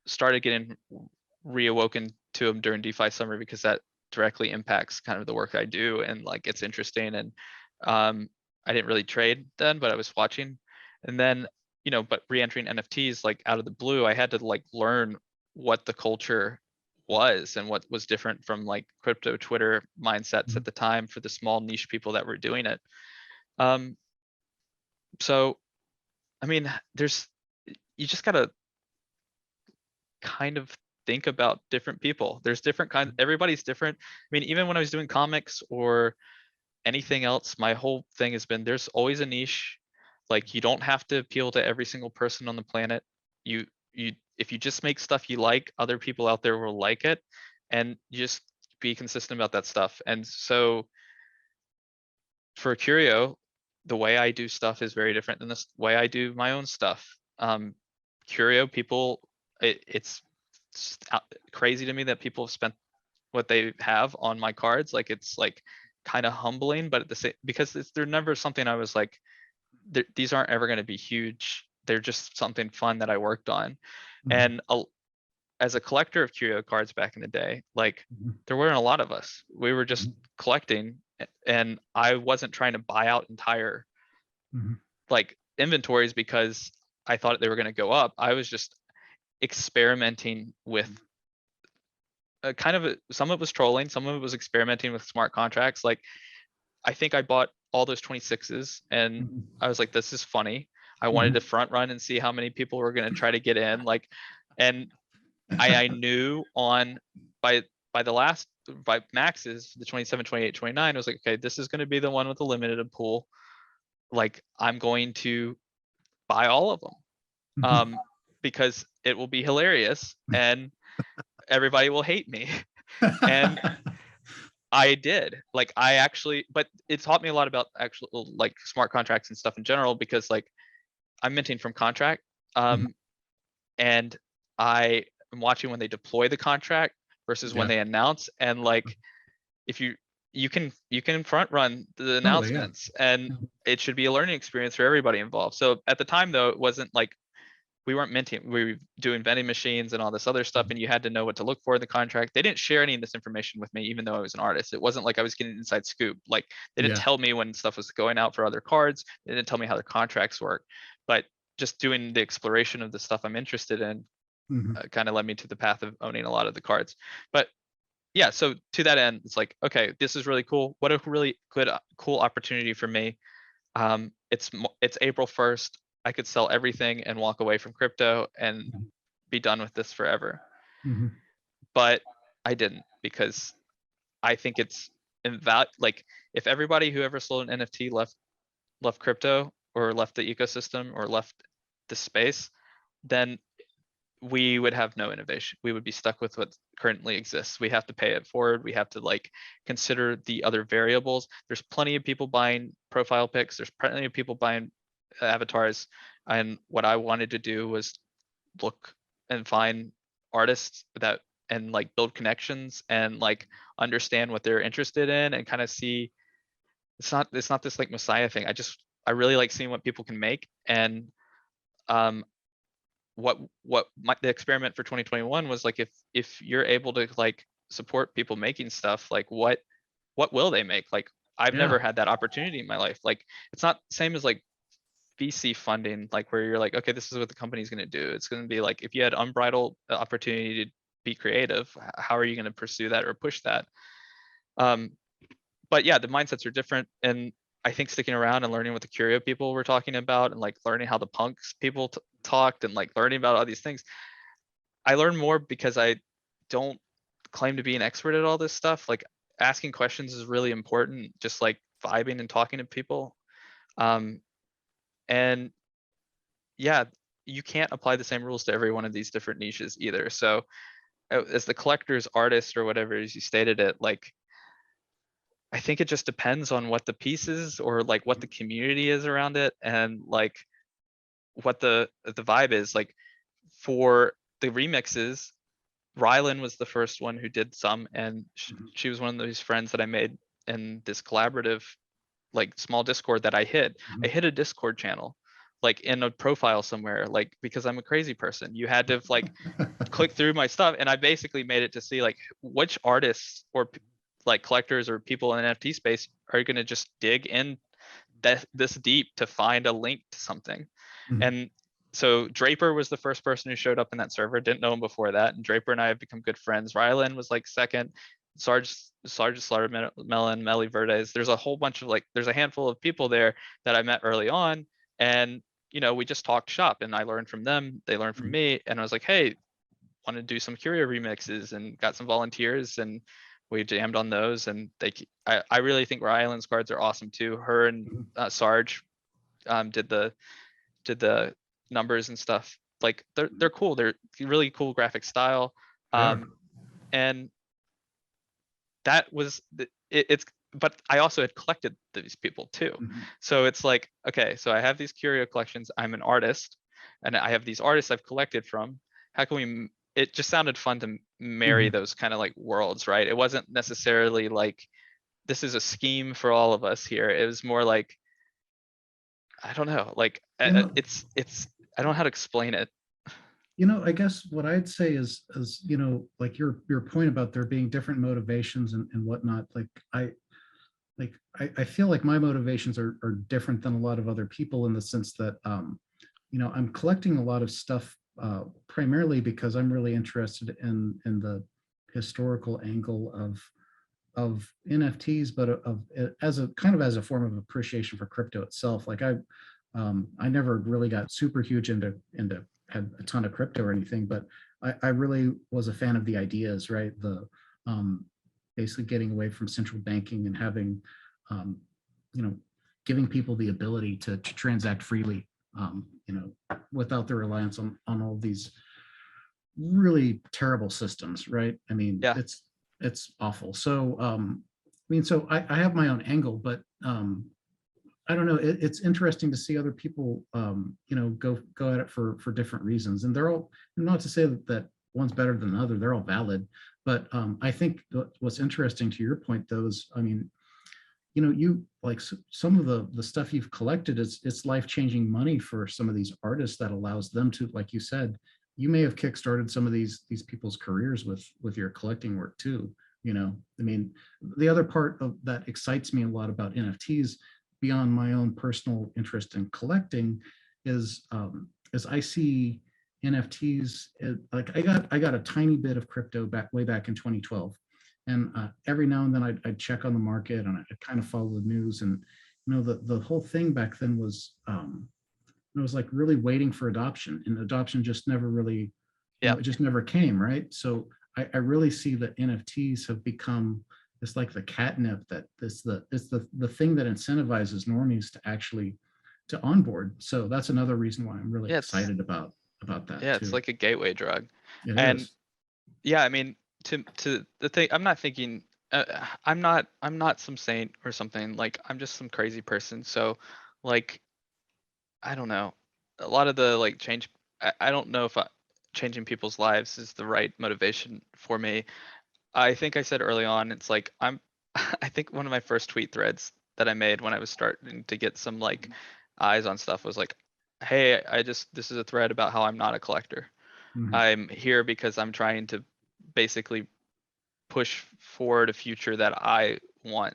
Started getting reawoken to them during DeFi summer because that directly impacts kind of the work I do, and like it's interesting. And I didn't really trade then, but I was watching. And then, you know, but re-entering NFTs like out of the blue, I had to like learn what the culture was and what was different from like crypto Twitter mindsets at the time for the small niche people that were doing it. So, I mean, you just gotta kind of think about different people. There's different kinds, everybody's different. I mean, even when I was doing comics or anything else, my whole thing has been there's always a niche. Like you don't have to appeal to every single person on the planet. You if you just make stuff you like, other people out there will like it, and you just be consistent about that stuff. And so for Curio, the way I do stuff is very different than the way I do my own stuff. Curio people, it's crazy to me that people have spent what they have on my cards. Like it's like kind of humbling, but at the same, because they're never something I was like, these aren't ever going to be huge. They're just something fun that I worked on. And as a collector of Curio cards back in the day, like there weren't a lot of us. We were just collecting, and I wasn't trying to buy out entire like inventories because I thought they were going to go up. I was just experimenting with kind of some of it was trolling, some of it was experimenting with smart contracts. Like I think I bought all those 26s and I was like, this is funny. I wanted to front run and see how many people were going to try to get in. Like, and I knew on by the last by maxes, the 27, 28, 29, I was like, okay, this is going to be the one with the limited pool. Like I'm going to buy all of them because it will be hilarious and everybody will hate me. And I did. Like I actually, but it taught me a lot about actual like smart contracts and stuff in general, because like I'm minting from contract. And I am watching when they deploy the contract versus when they announce. And like if you can front run the Totally, yeah. announcements, and it should be a learning experience for everybody involved. So at the time though, it wasn't like we weren't minting, we were doing vending machines and all this other stuff, and you had to know what to look for in the contract. They didn't share any of this information with me, even though I was an artist. It wasn't like I was getting an inside scoop. Like they didn't tell me when stuff was going out for other cards. They didn't tell me how their contracts work. But just doing the exploration of the stuff I'm interested in kind of led me to the path of owning a lot of the cards. But yeah, so to that end, it's like, okay, this is really cool. What a really good, cool opportunity for me. It's April 1st. I could sell everything and walk away from crypto and be done with this forever. But I didn't, because I think it's like if everybody who ever sold an NFT left crypto or left the ecosystem or left the space, then we would have no innovation. We would be stuck with what currently exists. We have to pay it forward. We have to like consider the other variables. There's plenty of people buying profile pics. There's plenty of people buying avatars. And what I wanted to do was look and find artists that and like build connections and like understand what they're interested in and kind of see it's not this like messiah thing. I really like seeing what people can make. And what the experiment for 2021 was like, if you're able to like support people making stuff, like what will they make? Like I've never had that opportunity in my life. Like it's not same as like VC funding, like where you're like, okay, this is what the company's going to do. It's going to be like if you had unbridled opportunity to be creative, how are you going to pursue that or push that? But yeah, the mindsets are different. And I think sticking around and learning what the Curio people were talking about and like learning how the punks people talked and like learning about all these things, I learned more because I don't claim to be an expert at all this stuff. Like asking questions is really important, just like vibing and talking to people. And yeah, you can't apply the same rules to every one of these different niches either. So as the collector's artist or whatever, as you stated it, like I think it just depends on what the piece is, or like what the community is around it, and like what the vibe is. Like for the remixes, Rylan was the first one who did some, and Mhm. she was one of those friends that I made in this collaborative, like small Discord that I hid. I Mhm. hid a Discord channel, like in a profile somewhere, like because I'm a crazy person. You had to like click through my stuff, and I basically made it to see like which artists or like collectors or people in NFT space are going to just dig in this deep to find a link to something. Mhm. And so Draper was the first person who showed up in that server. Didn't know him before that, and Draper and I have become good friends. Rylan was like second. Sarge Slaughter Melon, Melly Verdes. There's a whole bunch of like, there's a handful of people there that I met early on, and we just talked shop, and I learned from them. They learned from Mhm. me, and I was like, hey, want to do some Curio remixes, and got some volunteers, and we jammed on those. And I really think Rylan's cards are awesome too. Her and Mhm. Sarge did the numbers and stuff. Like they're cool. They're really cool graphic style. They are. Um, and that was it's. But I also had collected these people too. Mhm. So it's like, okay, so I have these curio collections. I'm an artist, and I have these artists I've collected from. How can we? It just sounded fun to marry Mhm. those kind of like worlds, right? It wasn't necessarily like this is a scheme for all of us here. It was more like, I don't know, like You know, it's I don't know how to explain it. I guess what I'd say is, like your point about there being different motivations and whatnot. I feel like my motivations are different than a lot of other people in the sense that, I'm collecting a lot of stuff primarily because I'm really interested in the historical angle of NFTs, but of as a kind of as a form of appreciation for crypto itself. Like I never really got super huge into had a ton of crypto or anything, but I really was a fan of the ideas, right? The basically getting away from central banking and having, um, you know, giving people the ability to transact freely, without the reliance on all these really terrible systems, right? I mean, Yeah. it's awful. So so I have my own angle, but I don't know. It's interesting to see other people, go at it for different reasons, and they're all, not to say that one's better than the other. They're all valid, but I think what's interesting to your point, though, is, I mean, you like some of the stuff you've collected is it's life changing money for some of these artists that allows them to, like you said, you may have kickstarted some of these people's careers with your collecting work too. I mean, the other part of that excites me a lot about NFTs, beyond my own personal interest in collecting, is I see NFTs, like I got a tiny bit of crypto way back in 2012, and every now and then I'd check on the market and I'd kind of follow the news. And the whole thing back then was, it was like really waiting for adoption, and adoption just never really, Yeah. it just never came, right? So I really see that NFTs have become, it's like the catnip, that it's the thing that incentivizes normies to actually to onboard. So that's another reason why I'm really Yeah. It's excited about that yeah. It's too. like a gateway drug. It And is. yeah, I mean, to the thing, I'm not thinking. I'm not some saint or something. Like I'm just some crazy person. So, like, I don't know. A lot of the like change. I don't know if changing people's lives is the right motivation for me. I think I said early on, it's like I'm. I think one of my first tweet threads that I made when I was starting to get some like eyes on stuff was like, "Hey, this is a thread about how I'm not a collector. Mhm. I'm here because I'm trying to basically push forward a future that I want,"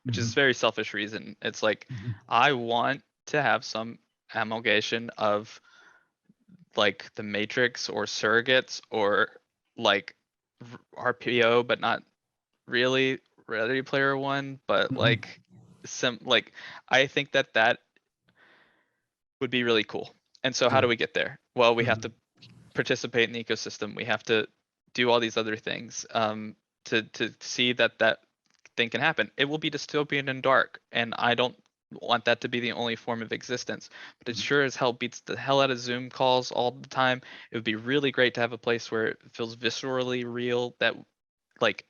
which is a Mhm. very selfish reason. It's like Mhm. I want to have some amalgamation of like the Matrix or surrogates or like RPO, but not really Ready Player One, but Mhm. like some like I think that would be really cool. And so how Yeah. do we get there? Well, we have Mhm. to participate in the ecosystem. We have to do all these other things to see that thing can happen. It will be dystopian and dark, and I don't want that to be the only form of existence. But it Mhm. sure as hell beats the hell out of Zoom calls all the time. It would be really great to have a place where it feels viscerally real. That like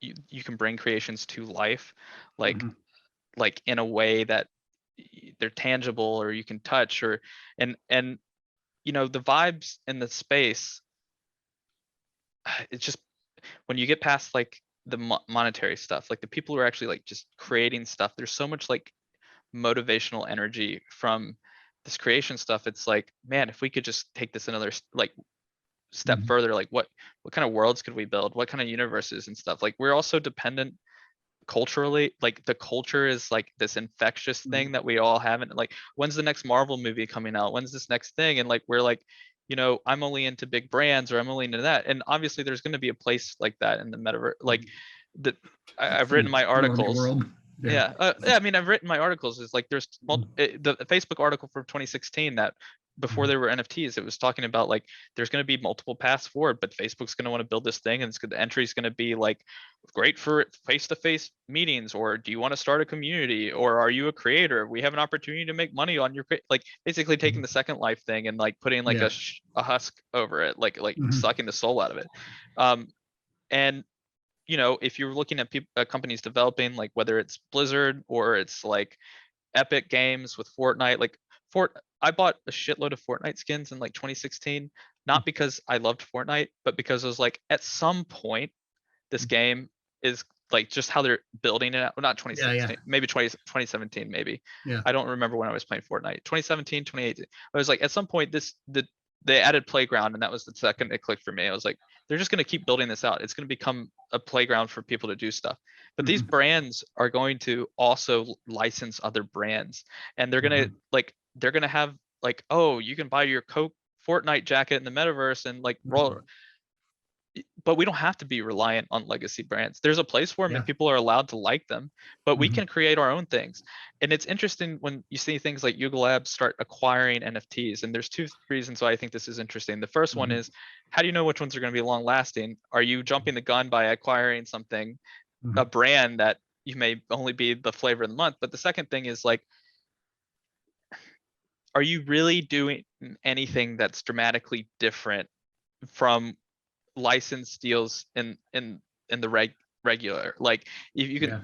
you can bring creations to life, like Mhm. like in a way that they're tangible or you can touch, or and you know, the vibes in the space, it's just when you get past like the monetary stuff, like the people who are actually like just creating stuff, there's so much like motivational energy from this creation stuff. It's like, man, if we could just take this another like step Mhm. further, like what kind of worlds could we build, what kind of universes and stuff. Like we're also dependent culturally, like the culture is like this infectious thing Mhm. that we all have, and like when's the next Marvel movie coming out, when's this next thing, and like we're like, you know, I'm only into big brands or I'm only into that, and obviously there's going to be a place like that in the metaverse. Like the I've written my Reality articles. world. Yeah. Yeah, yeah, I mean, I've written my articles. Is like there's the Facebook article from 2016 that before Mhm. there were NFTs, it was talking about like there's going to be multiple paths forward, but Facebook's going to want to build this thing, and it's the entry is going to be like great for face-to-face meetings, or do you want to start a community, or are you a creator? We have an opportunity to make money on your like basically taking Mhm. the Second Life thing and like putting like Yeah. a husk over it, like Mhm. sucking the soul out of it. And you know, if you're looking at people, companies developing, like whether it's Blizzard or it's like Epic Games with Fortnite, like I bought a shitload of Fortnite skins in like 2016, not because I loved Fortnite, but because I was like, at some point, this game is like just how they're building it. Well, not Yeah. Yeah. 2016, maybe 2017, maybe. Yeah. I don't remember when I was playing Fortnite. 2017, 2018. I was like, at some point, they added playground, and that was the second it clicked for me. I was like, they're just going to keep building this out. It's going to become a playground for people to do stuff. But these Mhm. brands are going to also license other brands, and Mhm. they're gonna have like, oh, you can buy your Coke Fortnite jacket in the metaverse and like roll. Mhm. But we don't have to be reliant on legacy brands. There's a place for them Yeah. if people are allowed to like them, but we Mhm. can create our own things. And it's interesting when you see things like Yuga Labs start acquiring NFTs. And there's two reasons why I think this is interesting. The first one Mhm. is, how do you know which ones are going to be long lasting? Are you jumping the gun by acquiring something, a Mhm. brand that you may only be the flavor of the month? But the second thing is like, are you really doing anything that's dramatically different from license deals in the regular? Like if Yeah.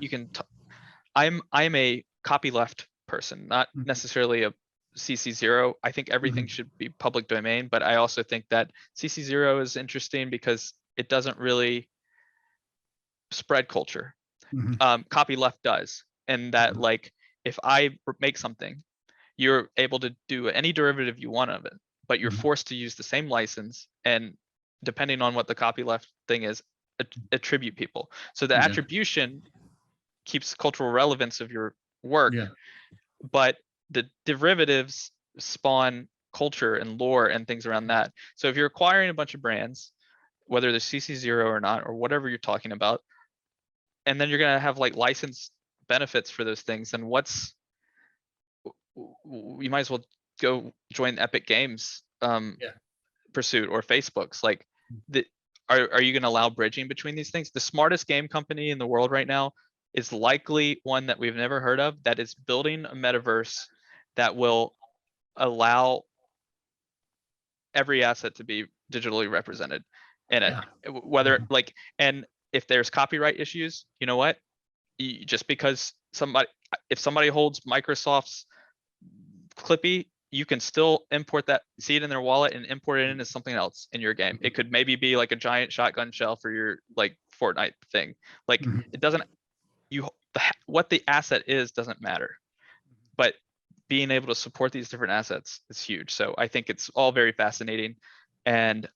I'm a copyleft person, not Mhm. necessarily a CC0. I think everything Mhm. should be public domain, but I also think that CC0 is interesting because it doesn't really spread culture. Mhm. Copyleft does, and that like if I make something, you're able to do any derivative you want of it, but you're Mhm. forced to use the same license, and depending on what the copyleft thing is, attribute people. So the Yeah. attribution keeps cultural relevance of your work, Yeah. but the derivatives spawn culture and lore and things around that. So if you're acquiring a bunch of brands, whether they're CC0 or not, or whatever you're talking about, and then you're gonna have like license benefits for those things, then what's you might as well go join Epic Games Yeah. pursuit or Facebook's. Like the are you gonna allow bridging between these things? The smartest game company in the world right now is likely one that we've never heard of, that is building a metaverse that will allow every asset to be digitally represented in it. Yeah. Whether Mhm. like, and if there's copyright issues, you know what? Just because somebody, if somebody holds Microsoft's Clippy, you can still import that, see it in their wallet and import it in as something else in your game. It could maybe be like a giant shotgun shell for your like Fortnite thing. Like Mhm. it doesn't, what the asset is doesn't matter, but being able to support these different assets is huge. So I think it's all very fascinating, and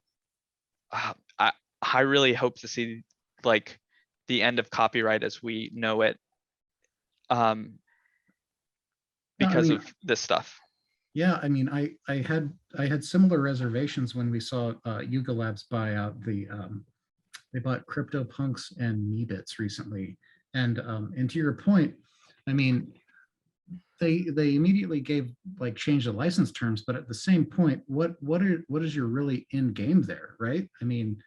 uh, I I really hope to see like the end of copyright as we know it, um, No, I because mean, of this stuff. yeah, I mean, I had similar reservations when we saw Yuga Labs buy out they bought CryptoPunks and Meebits recently, and to your point, I mean, they immediately gave like changed the license terms, but at the same point, what is your really in game there, right? I mean,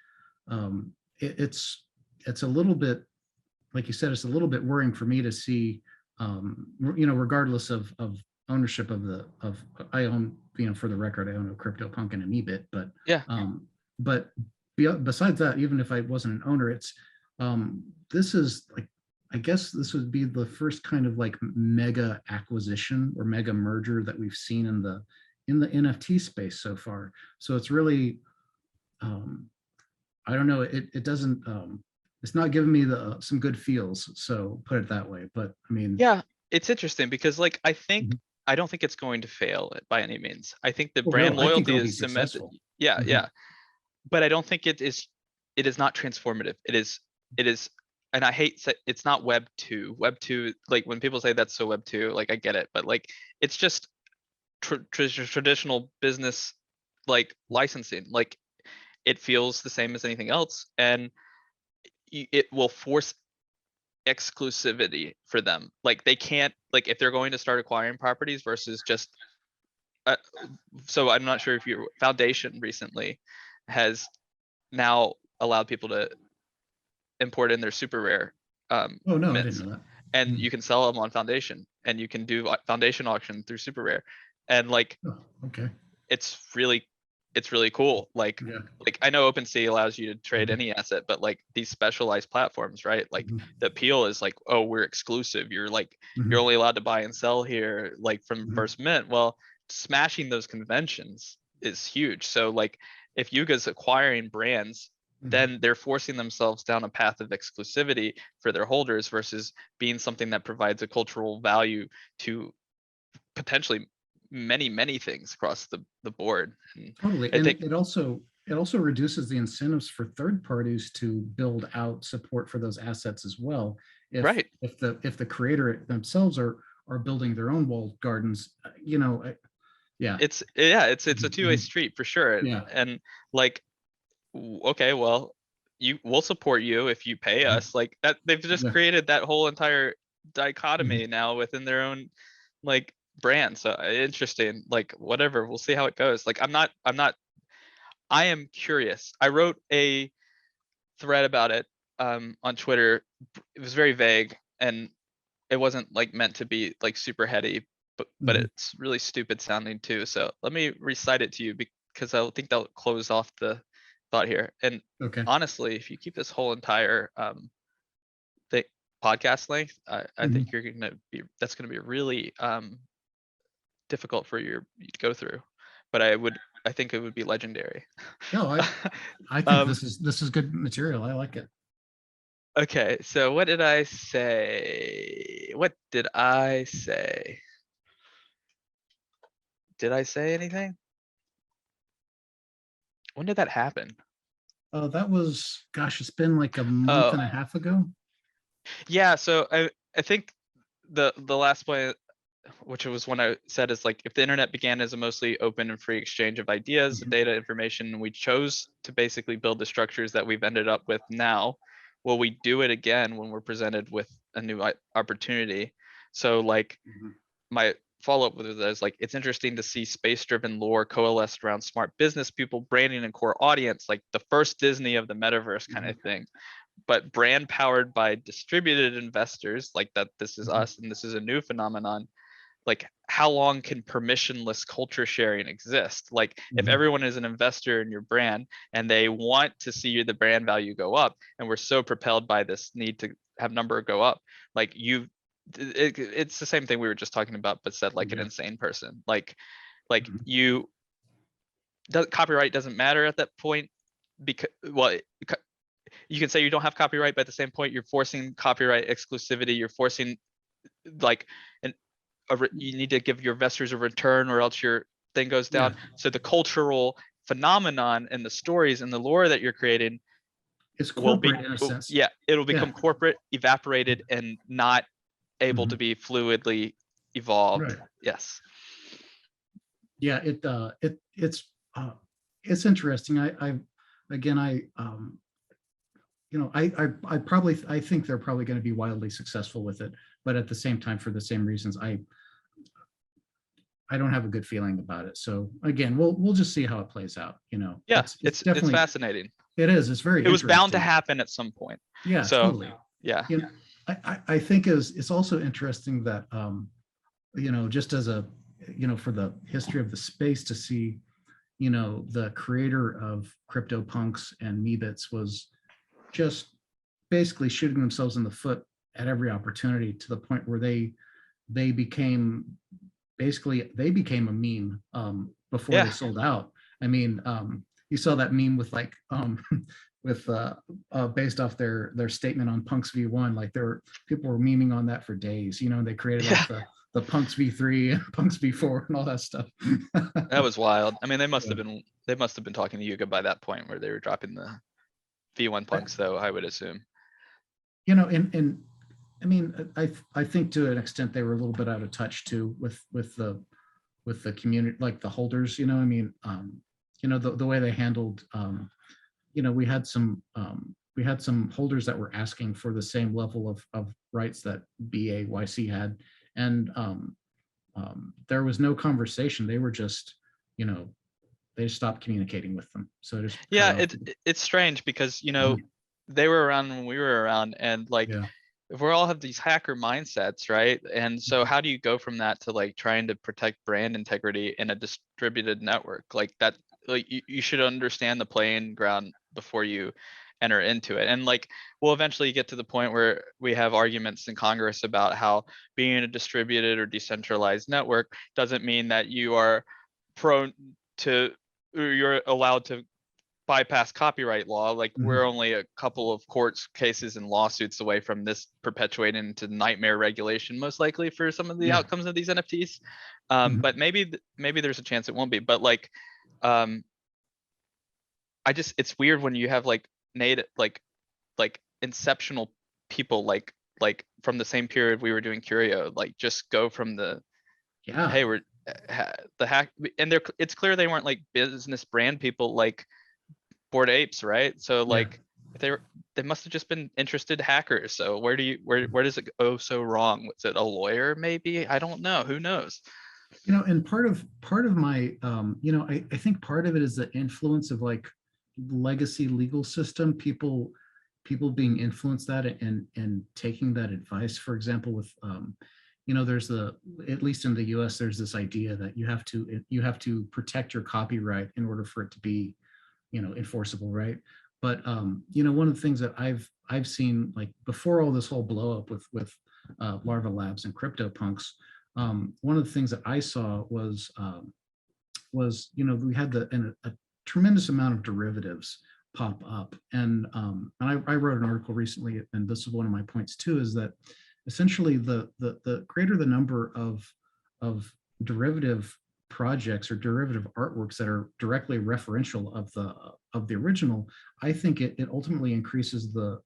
um, it's a little bit, like you said, it's a little bit worrying for me to see, regardless of ownership of I own, for the record, I own a CryptoPunk and a Meebit, Yeah. but besides that, even if I wasn't an owner, This is like, I guess this would be the first kind of like mega acquisition or mega merger that we've seen in the NFT space so far. So it's really, I don't know, it doesn't, it's not giving me some good feels. So put it that way. But I mean, Yeah, it's interesting because like mhm. I don't think it's going to fail by any means. I think the Well, no, brand I think loyalty it'll be is cemented. successful. Yeah, Mhm. yeah. But I don't think it is not transformative. It is, and I hate it's not web 2. Web 2, like when people say that's so web 2, like I get it, but like it's just traditional business like licensing. Like it feels the same as anything else, and it will force exclusivity for them. Like they can't, like if they're going to start acquiring properties versus just uh, so I'm not sure if your foundation recently has now allowed people to import in their super rare Oh, no, I didn't mints, know that. and Mm. you can sell them on foundation, and you can do foundation auction through super rare, and like Oh, okay. it's really cool. Yeah. Like I know OpenSea allows you to trade Mhm. any asset, but like these specialized platforms, right? Like Mhm. the appeal is like, oh, we're exclusive. You're Mhm. only allowed to buy and sell here, like from Mhm. first mint. Well, smashing those conventions is huge. So like if Yuga's acquiring brands, Mhm. then they're forcing themselves down a path of exclusivity for their holders versus being something that provides a cultural value to potentially many things across the board. And Totally. I And think it also reduces the incentives for third parties to build out support for those assets as well. right, If the creator themselves are building their own walled gardens, yeah. it's a Mhm. two-way Mhm. street for sure. Yeah. And like okay, well, we'll support you if you pay Mhm. us. Like that, they've just Yeah. created that whole entire Mhm. dichotomy now within their own like brand. So interesting. Like whatever, we'll see how it goes. Like I am curious. I wrote a thread about it on Twitter. It was very vague, and it wasn't like meant to be like super heady, but Mhm. it's really stupid sounding too. So let me recite it to you because I think that'll close off the thought here. And Okay. honestly, if you keep this whole entire the podcast length, I think Mhm. you're gonna be that's gonna be really difficult for you to go through. But I think it would be legendary. No, I think um, this is good material. I like it. okay, so what did I say? What did I say? Did I say anything? When did that happen? That was, gosh, it's been like a month Oh, and a half ago. yeah. So I think the last point, which was when I said is like if the internet began as a mostly open and free exchange of ideas, Mhm. data, information, and we chose to basically build the structures that we've ended up with now, will we do it again when we're presented with a new opportunity? So like Mhm. my follow-up with it is like it's interesting to see space-driven lore coalesced around smart business people, branding, and core audience, like the first Disney of the metaverse kind Mhm. of thing. But brand powered by distributed investors, like that this is Mhm. us and this is a new phenomenon. Like how long can permissionless culture sharing exist? Like if Mhm. everyone is an investor in your brand and they want to see the brand value go up, and we're so propelled by this need to have number go up, like it's the same thing we were just talking about but said like an Yeah. insane person. Like Mhm. copyright doesn't matter at that point because well you can say you don't have copyright, but at the same point you're forcing copyright exclusivity, you're forcing like an you need to give your investors a return or else your thing goes down. Yeah. So the cultural phenomenon and the stories and the lore that you're creating It's will be, corporate in a sense. yeah, it'll Yeah. become corporate, evaporated, and not able to Mhm. be fluidly evolved. Right. Yes. Yeah. Uh, it's interesting. Again, I probably, I think they're probably going to be wildly successful with it, but at the same time, for the same reasons, I don't have a good feeling about it. So again, we'll just see how it plays out. Yeah, It's it's definitely, fascinating. it is. It's very It was bound to interesting. happen at some point. Yeah, So totally. yeah. You know, I think it's also interesting that just as a, for the history of the space to see, the creator of CryptoPunks and Meebits was just basically shooting themselves in the foot at every opportunity, to the point where they became they became a meme before they Yeah. sold out. I mean, you saw that meme with like with based off their statement on Punks V1. Like there were people were memeing on that for days. You know, they created Yeah. like the Punks V3 and Punks V4 and all that stuff. That was wild. I mean, Yeah. they must have been talking to Yuga by that point where they were dropping the V1 punks, though, I would assume. You know, and I mean, I think to an extent they were a little bit out of touch too with the community, like the holders. You know, I mean, you know, the way they handled, you know, we had some holders that were asking for the same level of rights that BAYC had, and there was no conversation. They were just, you know, they stopped communicating with them, so just cut Yeah, it off. it's strange because, Mhm. they were around when we were around, and like, Yeah. if we all have these hacker mindsets, right? And so Mhm. how do you go from that to like trying to protect brand integrity in a distributed network? Like that, like you should understand the playing ground before you enter into it. And like, we'll eventually get to the point where we have arguments in Congress about how being a distributed or decentralized network doesn't mean that you are prone to, or you're allowed to bypass copyright law. Like, Mhm. we're only a couple of courts cases and lawsuits away from this perpetuating into nightmare regulation, most likely for some of the Yeah. outcomes of these NFTs. Mhm. But maybe there's a chance it won't be. But like, um, it's weird when you have like native like inceptional people like from the same period we were doing Curio, like just go from the, Yeah. hey, we're the hack, and it's clear they weren't like business brand people like Bored Apes, right? So Yeah. like, they must have just been interested hackers. So where does it go so wrong? Was it a lawyer maybe? I don't know. Who knows? You know, and part of my you know, I think part of it is the influence of like legacy legal system, people being influenced that and taking that advice. For example, with you know, there's the, at least in the US, there's this idea that you have to protect your copyright in order for it to be, you know, enforceable, right? But you know, one of the things that I've seen, like before all this whole blow up with Larva Labs and CryptoPunks, one of the things that I saw was, you know, we had a tremendous amount of derivatives pop up, and I wrote an article recently, and this is one of my points too, is that essentially the greater the number of derivative projects or derivative artworks that are directly referential of the original, I think it ultimately increases the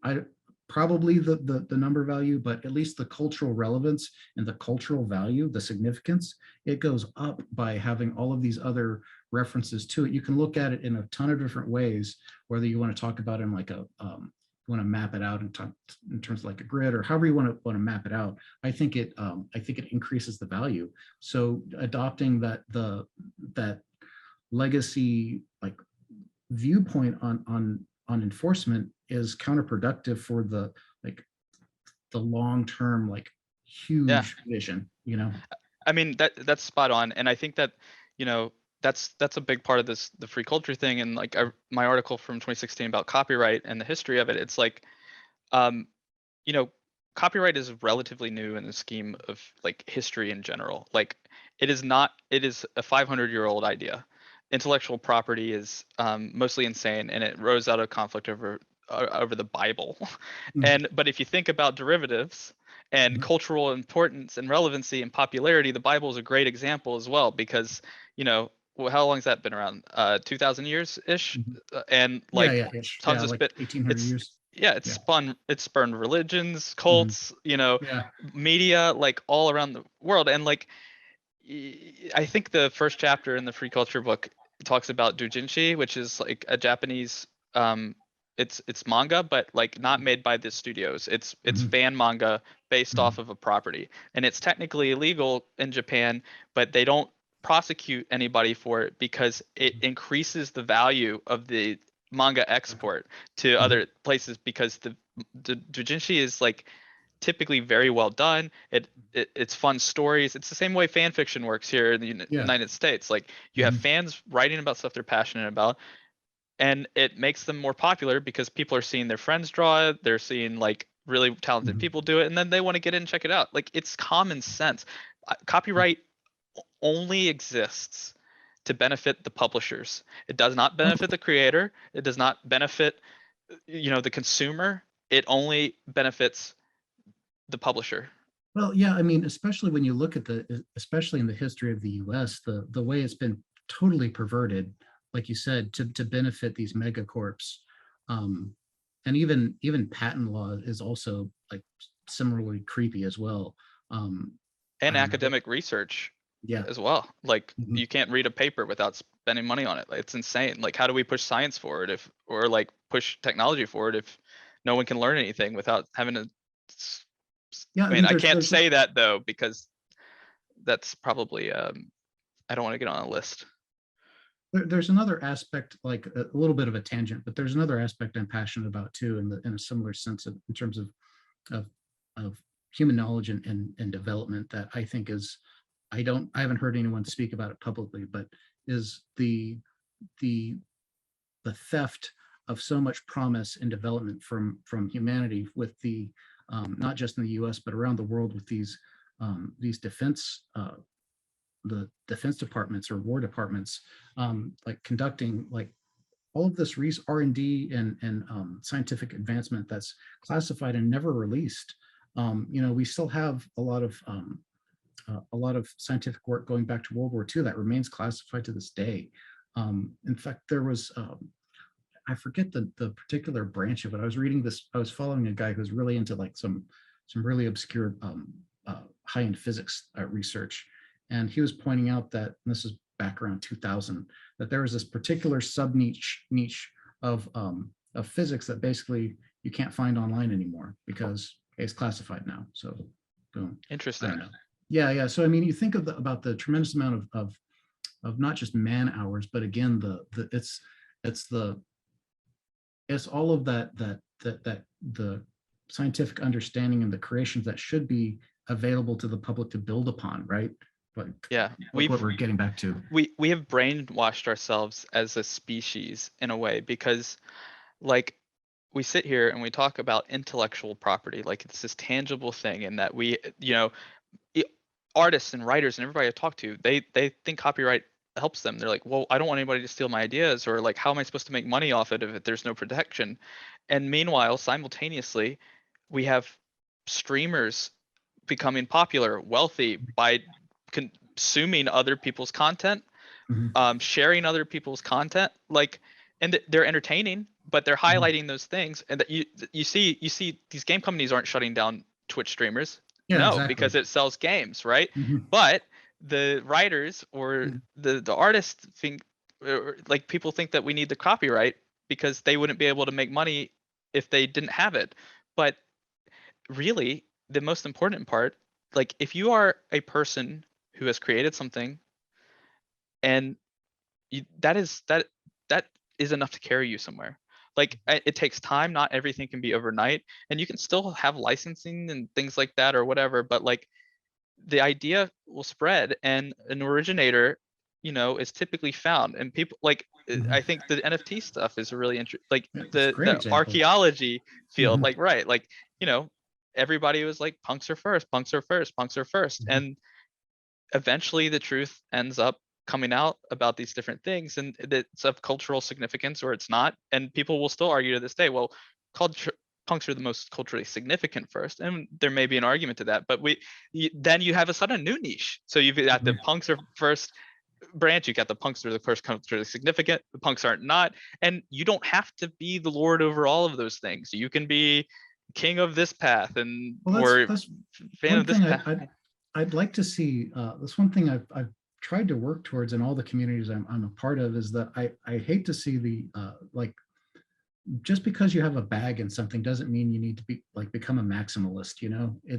I, probably the number value, but at least the cultural relevance and the cultural value, the significance, it goes up by having all of these other references to it. You can look at it in a ton of different ways, whether you want to talk about it in like a you want to map it out in terms of like a grid, or however you want to map it out. I think it increases the value. So adopting that legacy like viewpoint on enforcement is counterproductive for the like the long term like Yeah. huge vision, you know. I mean, that's spot on. And I think that, you know, that's a big part of this, the free culture thing. And like, my article from 2016 about copyright and the history of it, it's like, um, you know, copyright is relatively new in the scheme of like history in general. Like, it is a 500-year-old idea. Intellectual property is mostly insane, and it rose out of conflict over the Bible. Mhm. But if you think about derivatives and Mhm. cultural importance and relevancy and popularity, the Bible is a great example as well, because, well, how long has that been around? 2,000 years ish, Mhm. and Yeah, like yeah, ish. tons Yeah, of like spit. 1800 It's years. Yeah, Yeah. it's spurned religions, Mhm. cults, Yeah. media, like all around the world. And like, I think the first chapter in the free culture book talks about doujinshi, which is like a Japanese, um it's manga, but like not made by the studios. It's Mhm. fan manga based off Mhm. of a property, and it's technically illegal in Japan, but they don't prosecute anybody for it because it increases the value of the manga export to Mhm. other places, because the doujinshi is like typically very well done. It's fun stories. It's the same way fan fiction works here in the Yeah. United States. Like, you have Mhm. fans writing about stuff they're passionate about, and it makes them more popular because people are seeing their friends draw it, they're seeing like really talented Mhm. people do it, and then they want to get in and check it out. Like, it's common sense. Copyright only exists to benefit the publishers. It does not benefit the creator. It does not benefit, the consumer. It only benefits the publisher. Well, yeah, I mean, especially when you look at especially in the history of the US, the way it's been totally perverted, like you said, to benefit these megacorps. Um, and even patent law is also like similarly creepy as well. I And don't know, but academic research yeah. as well. Like, Mhm. you can't read a paper without spending money on it. Like, it's insane. Like, how do we push science forward or like push technology forward if no one can learn anything without having to Yeah, I I mean, mean, I can't say that though, because that's probably I don't want to get on a list. there's another aspect, like a little bit of a tangent, but there's another aspect I'm passionate about too, in a similar sense in terms of of human knowledge and development that I think is I haven't heard anyone speak about it publicly, but is the the theft of so much promise and development from humanity with the not just in the U.S. but around the world with these the defense departments or war departments like conducting like all of this R&D and scientific advancement that's classified and never released. We still have a lot of scientific work going back to World War II that remains classified to this day. In fact, there was I forget the particular branch of it. I was reading this. I was following a guy who's really into like some really obscure high-end physics research, and he was pointing out that this is back around 2000 that there was this particular sub niche of physics that basically you can't find online anymore because it's classified now. So, boom. I don't Interesting. know. Yeah. So I mean, you think about the tremendous amount of not just man hours, but again, it's the it's all of that the scientific understanding and the creations that should be available to the public to build upon, right? Yeah, Like what we're getting back to. we have brainwashed ourselves as a species in a way, because like we sit here and we talk about intellectual property like it's this tangible thing, and that we, i- artists and writers and everybody I talk to, they think copyright helps them. They're like, well, I don't want anybody to steal my ideas, or like, how am I supposed to make money off it if there's no protection? And meanwhile, simultaneously, we have streamers becoming popular, wealthy by consuming other people's content, Mhm, sharing other people's content, like, and they're entertaining, but they're mhm. highlighting those things, and that you see these game companies aren't shutting down Twitch streamers, Yeah, no, exactly. because it sells games, right? Mhm, But the writers or mhm, the artists think, or like, people think that we need the copyright because they wouldn't be able to make money if they didn't have it. But really, the most important part, like, if you are a person who has created something, and that is enough to carry you somewhere. Like, it takes time. Not everything can be overnight, and you can still have licensing and things like that or whatever. But like, the idea will spread, and an originator, is typically found. And people like, mhm. I think the NFT stuff is a really interesting, like Yeah, it's a great the example. archaeology field, Mhm, like, right, like, you know, everybody was like, punks are first, punks are first, punks are first, mhm. and eventually the truth ends up coming out about these different things, and it's of cultural significance or it's not, and people will still argue to this day, well, culture punks are the most culturally significant first, and there may be an argument to that, but then you have a sudden new niche. So you've got the Mhm. punks are first branch, you got the punks are the first culturally significant, the punks aren't not, and you don't have to be the lord over all of those things. You can be king of this path, and Well, or that's fan one of this thing path. I'd like to see. That's one thing I've tried to work towards in all the communities I'm a part of is that I hate to see the like just because you have a bag in something doesn't mean you need to be like become a maximalist.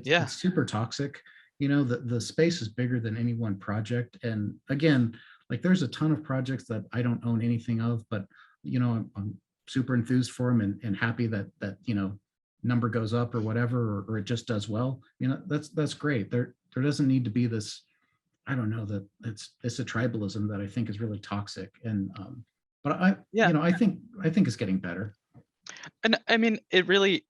Yeah. It's super toxic. The space is bigger than any one project, and again, like there's a ton of projects that I don't own anything of, but I'm super enthused for them and happy that number goes up or whatever, or it just does well. That's great. There doesn't need to be this, I don't know, that it's a tribalism that I think is really toxic. And But I, Yeah. you know, I think it's getting better. And I mean, it really,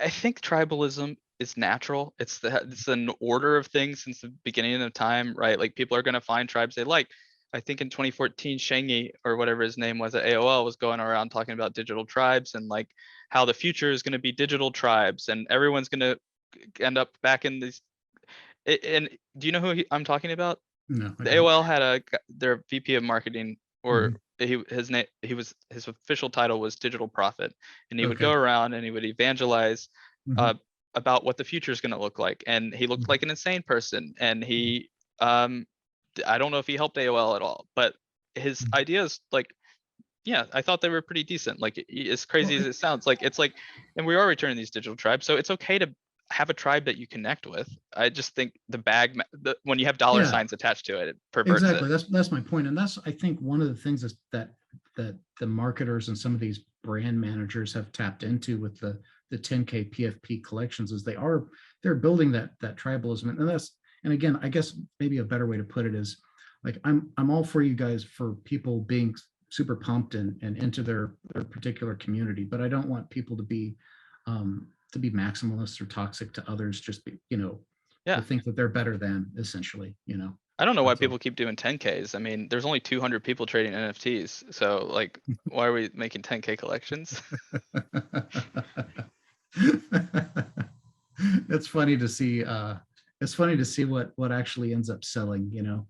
I think tribalism is natural. It's an order of things since the beginning of time, right? Like people are going to find tribes they like. I think in 2014, Shangy or whatever his name was at AOL was going around talking about digital tribes and like how the future is going to be digital tribes and everyone's going to end up back in these. And do you know who I'm talking about? No, I The don't. AOL had their VP of marketing, or Mhm. his official title was digital prophet, and he would go Okay. around and he would evangelize Mhm. uh, about what the future is going to look like. And he looked Mhm. like an insane person, and he um I don't know if he helped AOL at all, but his Mhm. ideas, like, yeah, I thought they were pretty decent. Like, as Well, crazy as it sounds, like it's like, and we are returning these digital tribes, so it's okay to have a tribe that you connect with. I just think when you have dollar yeah, signs attached to it, it perverts it. exactly. That's my point, and that's I think one of the things is that the marketers and some of these brand managers have tapped into with the 10K PFP collections is they're building that tribalism, and that's, and again, I guess maybe a better way to put it is like I'm all for you guys for people being super pumped and into their particular community, but I don't want people to be maximalists or toxic to others, just be, you know, to Yeah. think that they're better than, essentially, you know. I don't know why That's all. people keep doing 10Ks. I mean, there's only 200 people trading NFTs. So like, why are we making 10K collections? It's funny to see it's funny to see what actually ends up selling, you know.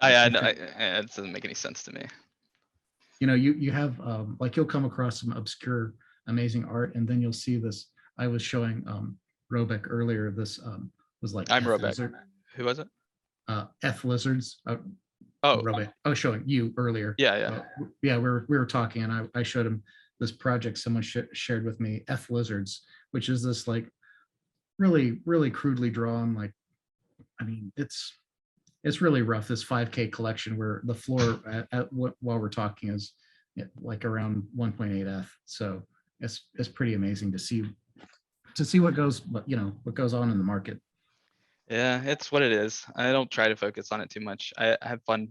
I You've know, got, it doesn't make any sense to me. you know, you have like you'll come across some obscure amazing art, and then you'll see this. I was showing Robek earlier, this was like I'm F Robek. lizard, Who was it? F lizards. Oh, Robek, I was showing you earlier. yeah, yeah. Yeah, we were talking, and I showed him this project someone shared with me, F lizards, which is this like really crudely drawn, like, I mean, it's really rough, this 5K collection where the floor at what while we're talking is like around 1.8 F. So it's pretty amazing to see what goes, but you know, what goes on in the market. Yeah, it's what it is. I don't try to focus on it too much. I have fun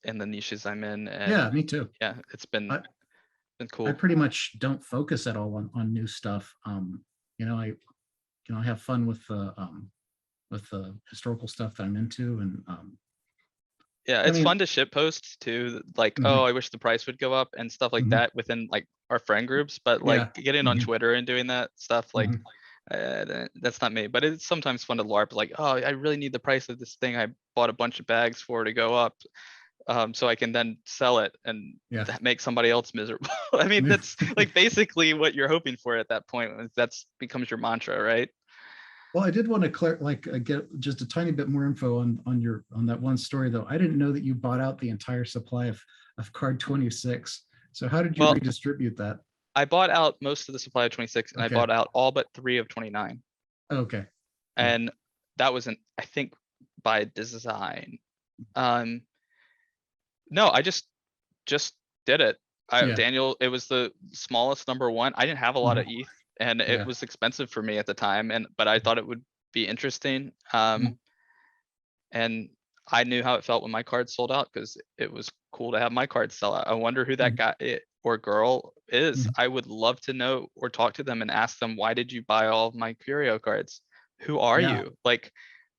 in the niches I'm in, Yeah, and me too. yeah, it's been I, I cool. pretty much don't focus at all on new stuff. You know, I have fun with the historical stuff that I'm into, and Yeah, I it's mean, fun to shit post too, like, oh, mhm, I wish the price would go up and stuff like mhm, that within like our friend groups. But like yeah, getting on mhm, Twitter and doing that stuff, like, mhm, that's not me. But it's sometimes fun to LARP, like, oh, I really need the price of this thing I bought a bunch of bags for to go up, so I can then sell it and yeah. make somebody else miserable. I mean, that's like basically what you're hoping for at that point. That's becomes your mantra, right? Well, I did want to get just a tiny bit more info on that one story, though. I didn't know that you bought out the entire supply of card 26. So how did you Well, redistribute that? I bought out most of the supply of 26, and I Okay. bought out all but 3 of 29. Okay. Yeah. And that was I think, by design. Um, no, I just did it. Yeah. Daniel, it was the smallest number one. I didn't have a lot Mhm. of ETH, and it Yeah. was expensive for me at the time, but I thought it would be interesting. Mhm. And I knew how it felt when my cards sold out, because it was cool to have my cards sell out. I wonder who that Mhm. guy or girl is. Mhm. I would love to know or talk to them and ask them, why did you buy all of my Curio cards? Who are Yeah. you? Like,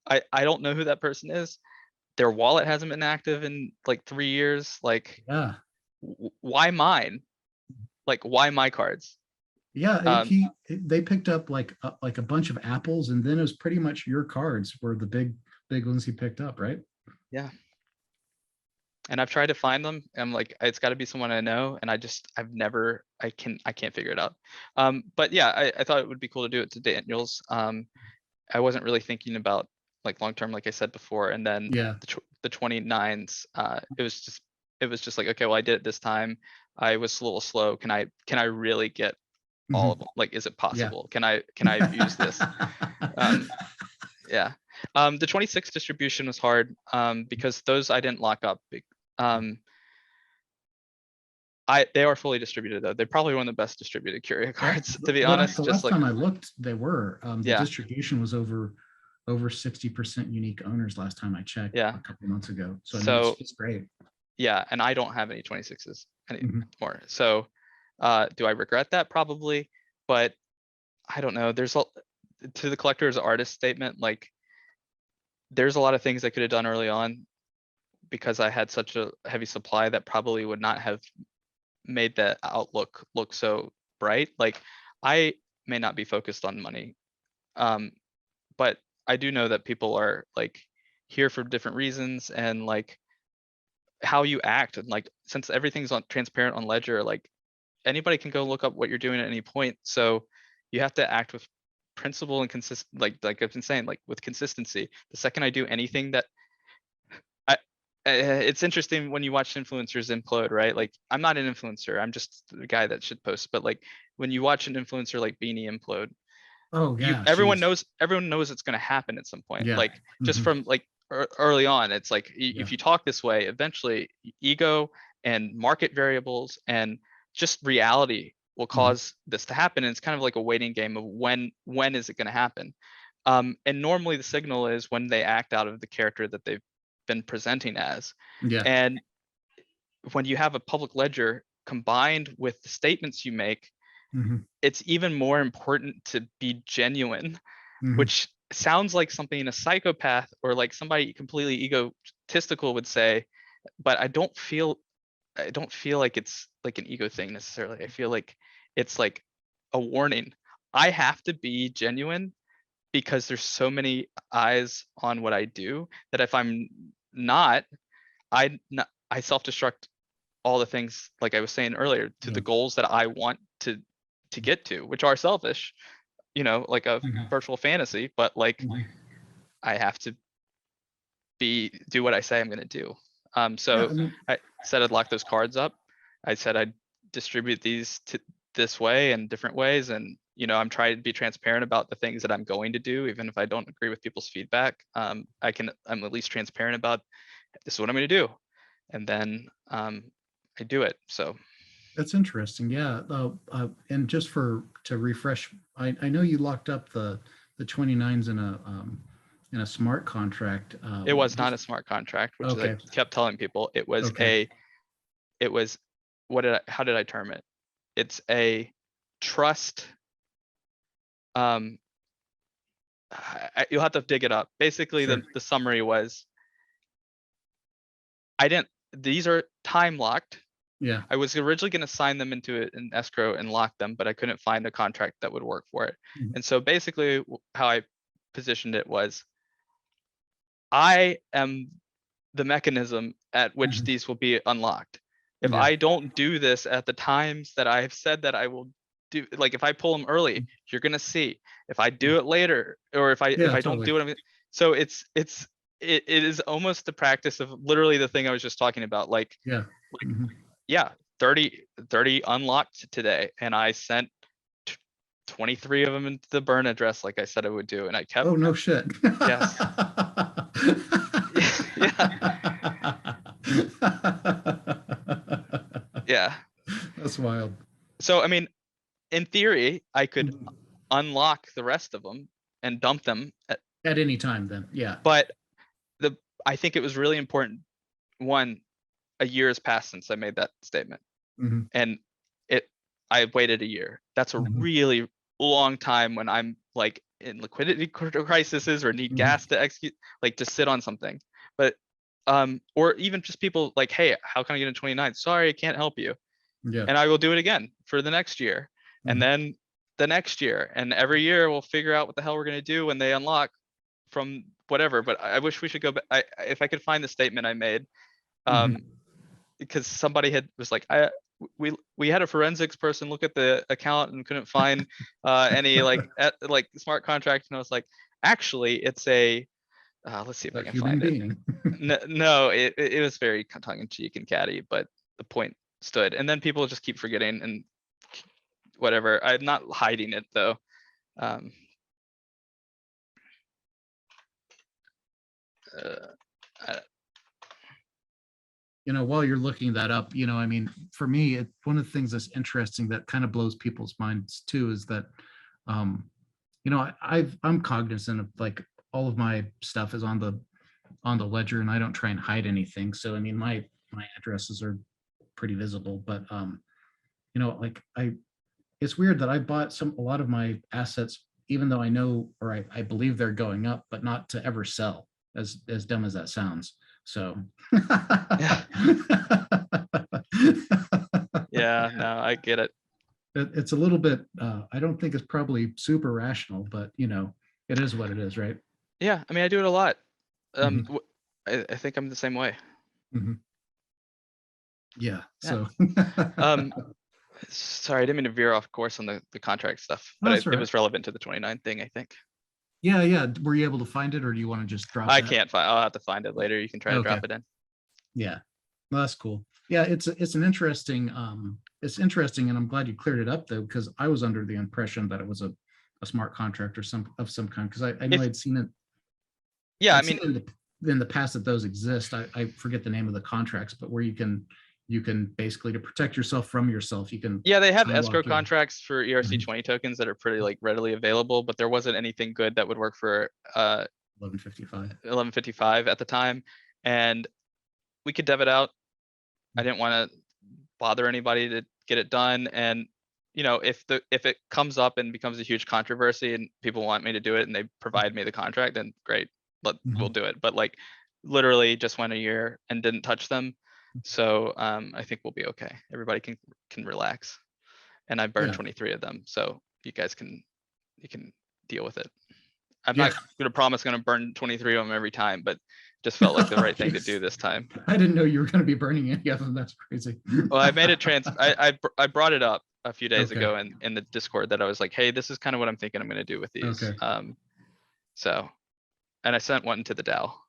I don't know who that person is. Their wallet hasn't been active in like 3 years. Like, Yeah. why mine? Like, why my cards? Yeah. Um, They picked up like a bunch of apples, and then it was pretty much your cards were the big ones he picked up, right? yeah. And I've tried to find them. And I'm like, it's got to be someone I know, and I've never, I can't figure it out. But yeah, I thought it would be cool to do it to Daniels. I wasn't really thinking about like long term, like I said before. And then Yeah. the 29s, it was just like, okay, well, I did it this time. I was a little slow. Can I really get all of Mhm. them? Like, is it Yeah. possible? Can I use this? Um, yeah. The 26 distribution was hard, because those I didn't lock up. Um, they are fully distributed though. They're probably one of the best distributed Curio That cards, to be honest. the Just last like, time I looked, they were the yeah, distribution was over 60% unique owners last time I checked yeah. a couple months ago. So I mean, So it's great. Yeah, and I don't have any 26s Mhm. anymore. So do I regret that? Probably, but I don't know. To the collector's artist statement, like there's a lot of things I could have done early on because I had such a heavy supply that probably would not have made that outlook look so bright. Like I may not be focused on money, but I do know that people are like here for different reasons, and like how you act, and like since everything's on transparent on Ledger, like anybody can go look up what you're doing at any point. So you have to act with principle and consistent, like I've been saying, like with consistency. The second I do anything that it's interesting when you watch influencers implode, right? Like I'm not an influencer, I'm just the guy that should post. But like when you watch an influencer like Beanie implode, Oh yeah, everyone she's, knows it's going to happen at some point. yeah. Like just Mhm. from like early on, it's like Yeah. if you talk this way, eventually ego and market variables and just reality will Mhm. cause this to happen. And it's kind of like a waiting game of when is it going to happen. And normally the signal is when they act out of the character that they've been presenting as. Yeah. And when you have a public ledger combined with the statements you make, Mhm. it's even more important to be genuine, Mhm. which sounds like something a psychopath or like somebody completely egotistical would say, but I don't feel like it's like an ego thing necessarily. I feel like it's like a warning. I have to be genuine because there's so many eyes on what I do that if I'm not, I self-destruct all the things like I was saying earlier to Yeah. the goals that I want to get to, which are selfish, like a Mhm. virtual fantasy, but like Mhm. I have to do what I say I'm going to do. Yeah, So I mean, I said I'd lock those cards up. I said I'd distribute these this way and different ways, and I'm trying to be transparent about the things that I'm going to do, even if I don't agree with people's feedback. I'm at least transparent about this is what I'm going to do, and then I do it. So that's interesting. Yeah. And just to refresh, I know you locked up the 29s in a smart contract. it was not Just a smart contract, which is I okay. kept telling people Okay. it was how did I term it? It's a trust. Um, you'll have to dig it up. Basically, Sure. the summary was these are time locked. Yeah. I was originally going to sign them into an escrow and lock them, but I couldn't find a contract that would work for it. Mhm. And so basically, how I positioned it was I am the mechanism at which Mhm. these will be unlocked. If Yeah. I don't do this at the times that I've said that I will do, like if I pull them early, you're gonna see. If I Yeah. do it later, or if Yeah. I don't Totally. do it, so it is almost the practice of literally the thing I was just talking about. Yeah. Like Mhm. yeah, 30 unlocked today, and I sent 23 of them into the burn address like I said I would do, and I kept Oh no shit. yes, yeah, yeah. That's wild. So I mean, in theory, I could Mhm. unlock the rest of them and dump them, At any time then. Yeah. but the I think it was really important. One, a year has passed since I made that statement, Mhm. and it I waited a year. That's a Mhm. really long time when I'm like in liquidity crises or need Mhm. gas to execute, like to sit on something. But or even just people like, hey, how can I get in 29? Sorry, I can't help you. Yeah. And I will do it again for the next year. And Mhm. then the next year. And every year we'll figure out what the hell we're going to do when they unlock from whatever. But I wish we should go back. If I could find the statement I made, Mhm. because somebody was like, we had a forensics person look at the account and couldn't find any like smart contract. And I was like, actually, it's a let's see if I A can human find it. being. No, it was very tongue in cheek and catty, but the point stood. And then people just keep forgetting and whatever. I'm not hiding it though. Um, uh, I- While you're looking that up, I mean, for me, one of the things that's interesting that kind of blows people's minds too is that, um, I'm cognizant of like all of my stuff is on the ledger, and I don't try and hide anything. So I mean, my addresses are pretty visible, but you know, like it's weird that I bought a lot of my assets, even though I know, or I believe they're going up, but not to ever sell, as dumb as that sounds. So Yeah. Yeah, no, I get it. it's a little bit, I don't think it's probably super rational, but you know, it is what it is, right? Yeah, I mean, I do it a lot. Mhm. I think I'm the same way. Mhm. Yeah, Yeah. so. Sorry, I didn't mean to veer off course on the contract stuff, No, but that's all it right. was relevant to the 29 thing, I think. Yeah, yeah. Were you able to find it, or do you want to just drop I that? can't find, I'll have to find it later. You can try to Okay. drop it in. Yeah. Well, that's cool. Yeah, it's an interesting, it's interesting, and I'm glad you cleared it up though, because I was under the impression that it was a smart contract or some kind, because I know If, I'd seen it. yeah, I I'd mean, seen in the past that those exist. I forget the name of the contracts, but where you can basically, to protect yourself from yourself, you can yeah, they have time escrow lock your. contracts for Mhm. ERC20 tokens that are pretty like readily available, but there wasn't anything good that would work for 1155. 1155 at the time. And we could dev it out. I didn't want to bother anybody to get it done. And you know, if it comes up and becomes a huge controversy and people want me to do it and they provide me the contract, then great, we'll Mhm. do it. But like literally just went a year and didn't touch them. So I think we'll be okay. Everybody can relax. And I burned Yeah. 23 of them. So you guys can deal with it. I'm Yeah. not gonna promise gonna burn 23 of them every time, but just felt like the right thing to do this time. I didn't know you were going to be burning any of them. That's crazy. Well, I made it I brought it up a few days Okay. ago in the Discord that I was like, hey, this is kind of what I'm thinking I'm gonna do with these. Okay. So, and I sent one to the DAO.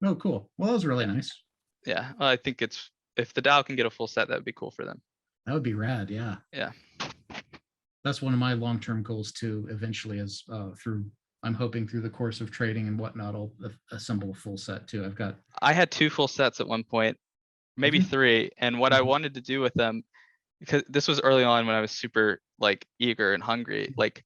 Oh, cool. Well, that was really Yeah. nice. Yeah, I think it's, if the DAO can get a full set, that would be cool for them. That would be rad. Yeah. Yeah. That's one of my long-term goals too. Eventually, is I'm hoping through the course of trading and whatnot, I'll assemble a full set too. I've got. I had 2 full sets at one point, maybe Mhm. 3. And what I Mhm. wanted to do with them, because this was early on when I was super like eager and hungry, like,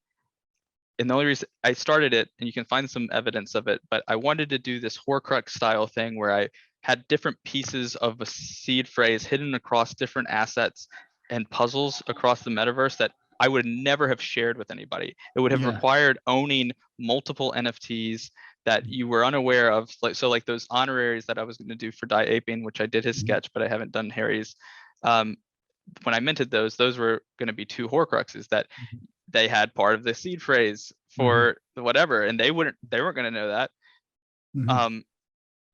and the only reason I started it, and you can find some evidence of it, but I wanted to do this Horcrux style thing where I had different pieces of a seed phrase hidden across different assets and puzzles across the metaverse that I would never have shared with anybody. It would have Yeah. required owning multiple NFTs that you were unaware of. Like, so like those honoraries that I was going to do for Die Aping, which I did his Mhm. sketch, but I haven't done Harry's. When I minted those were going to be 2 Horcruxes that Mhm. they had part of the seed phrase for whatever, and they weren't going to know that. Mhm.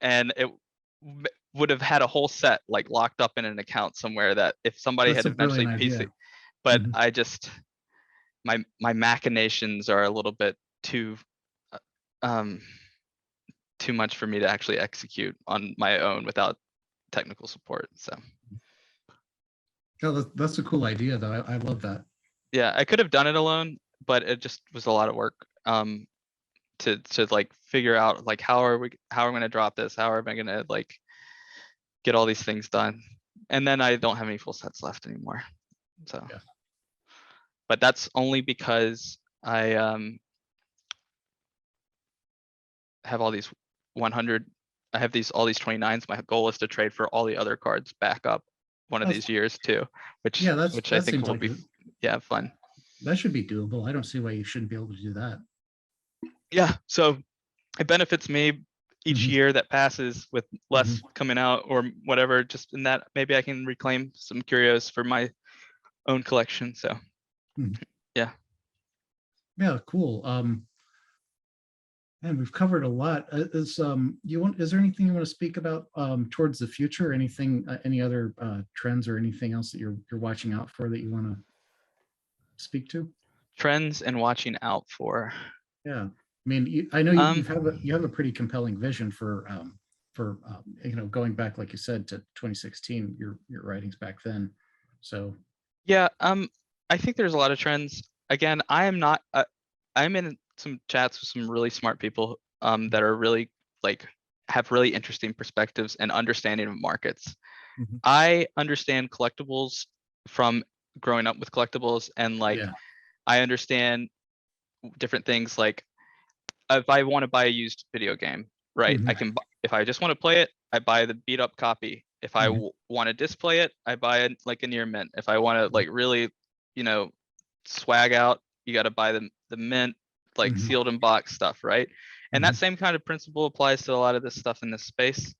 And it would have had a whole set like locked up in an account somewhere that if somebody That's had a eventually brilliant pieced it, idea. but Mhm. I just, my machinations are a little bit too um too much for me to actually execute on my own without technical support. So Oh, that's a cool idea, though. I love that. yeah, I could have done it alone, but it just was a lot of work. To like figure out like how am I gonna drop this? How am I gonna like get all these things done? And then I don't have any full sets left anymore. So, Yeah. but that's only because I have all these 100. I have all these 29s. My goal is to trade for all the other cards back up one of That's, these years too, yeah, which I that think seems will like be, yeah, fun. that should be doable. I don't see why you shouldn't be able to do that. Yeah, so it benefits me each Mhm. year that passes with less Mhm. coming out or whatever, just in that maybe I can reclaim some curios for my own collection. So Mhm. yeah. Yeah, cool. And we've covered a lot. Is there anything you want to speak about towards the future? Anything, any other trends or anything else that you're watching out for that you want to speak to? Trends and watching out for. Yeah, I mean, I know you have a pretty compelling vision for you know, going back, like you said, to 2016, your writings back then. So Yeah, I think there's a lot of trends. Again, I am not I'm in some chats with some really smart people that are really like have really interesting perspectives and understanding of markets. Mhm. I understand collectibles from growing up with collectibles, and like Yeah. I understand different things. Like if I want to buy a used video game, right? I Mhm. can if I just want to play it, I buy the beat up copy. If I want to display it, I buy it like a near mint. If I want to like really, you know, swag out, you got to buy the mint, like sealed in box stuff, right? And that same kind of principle applies to a lot of this stuff in this space.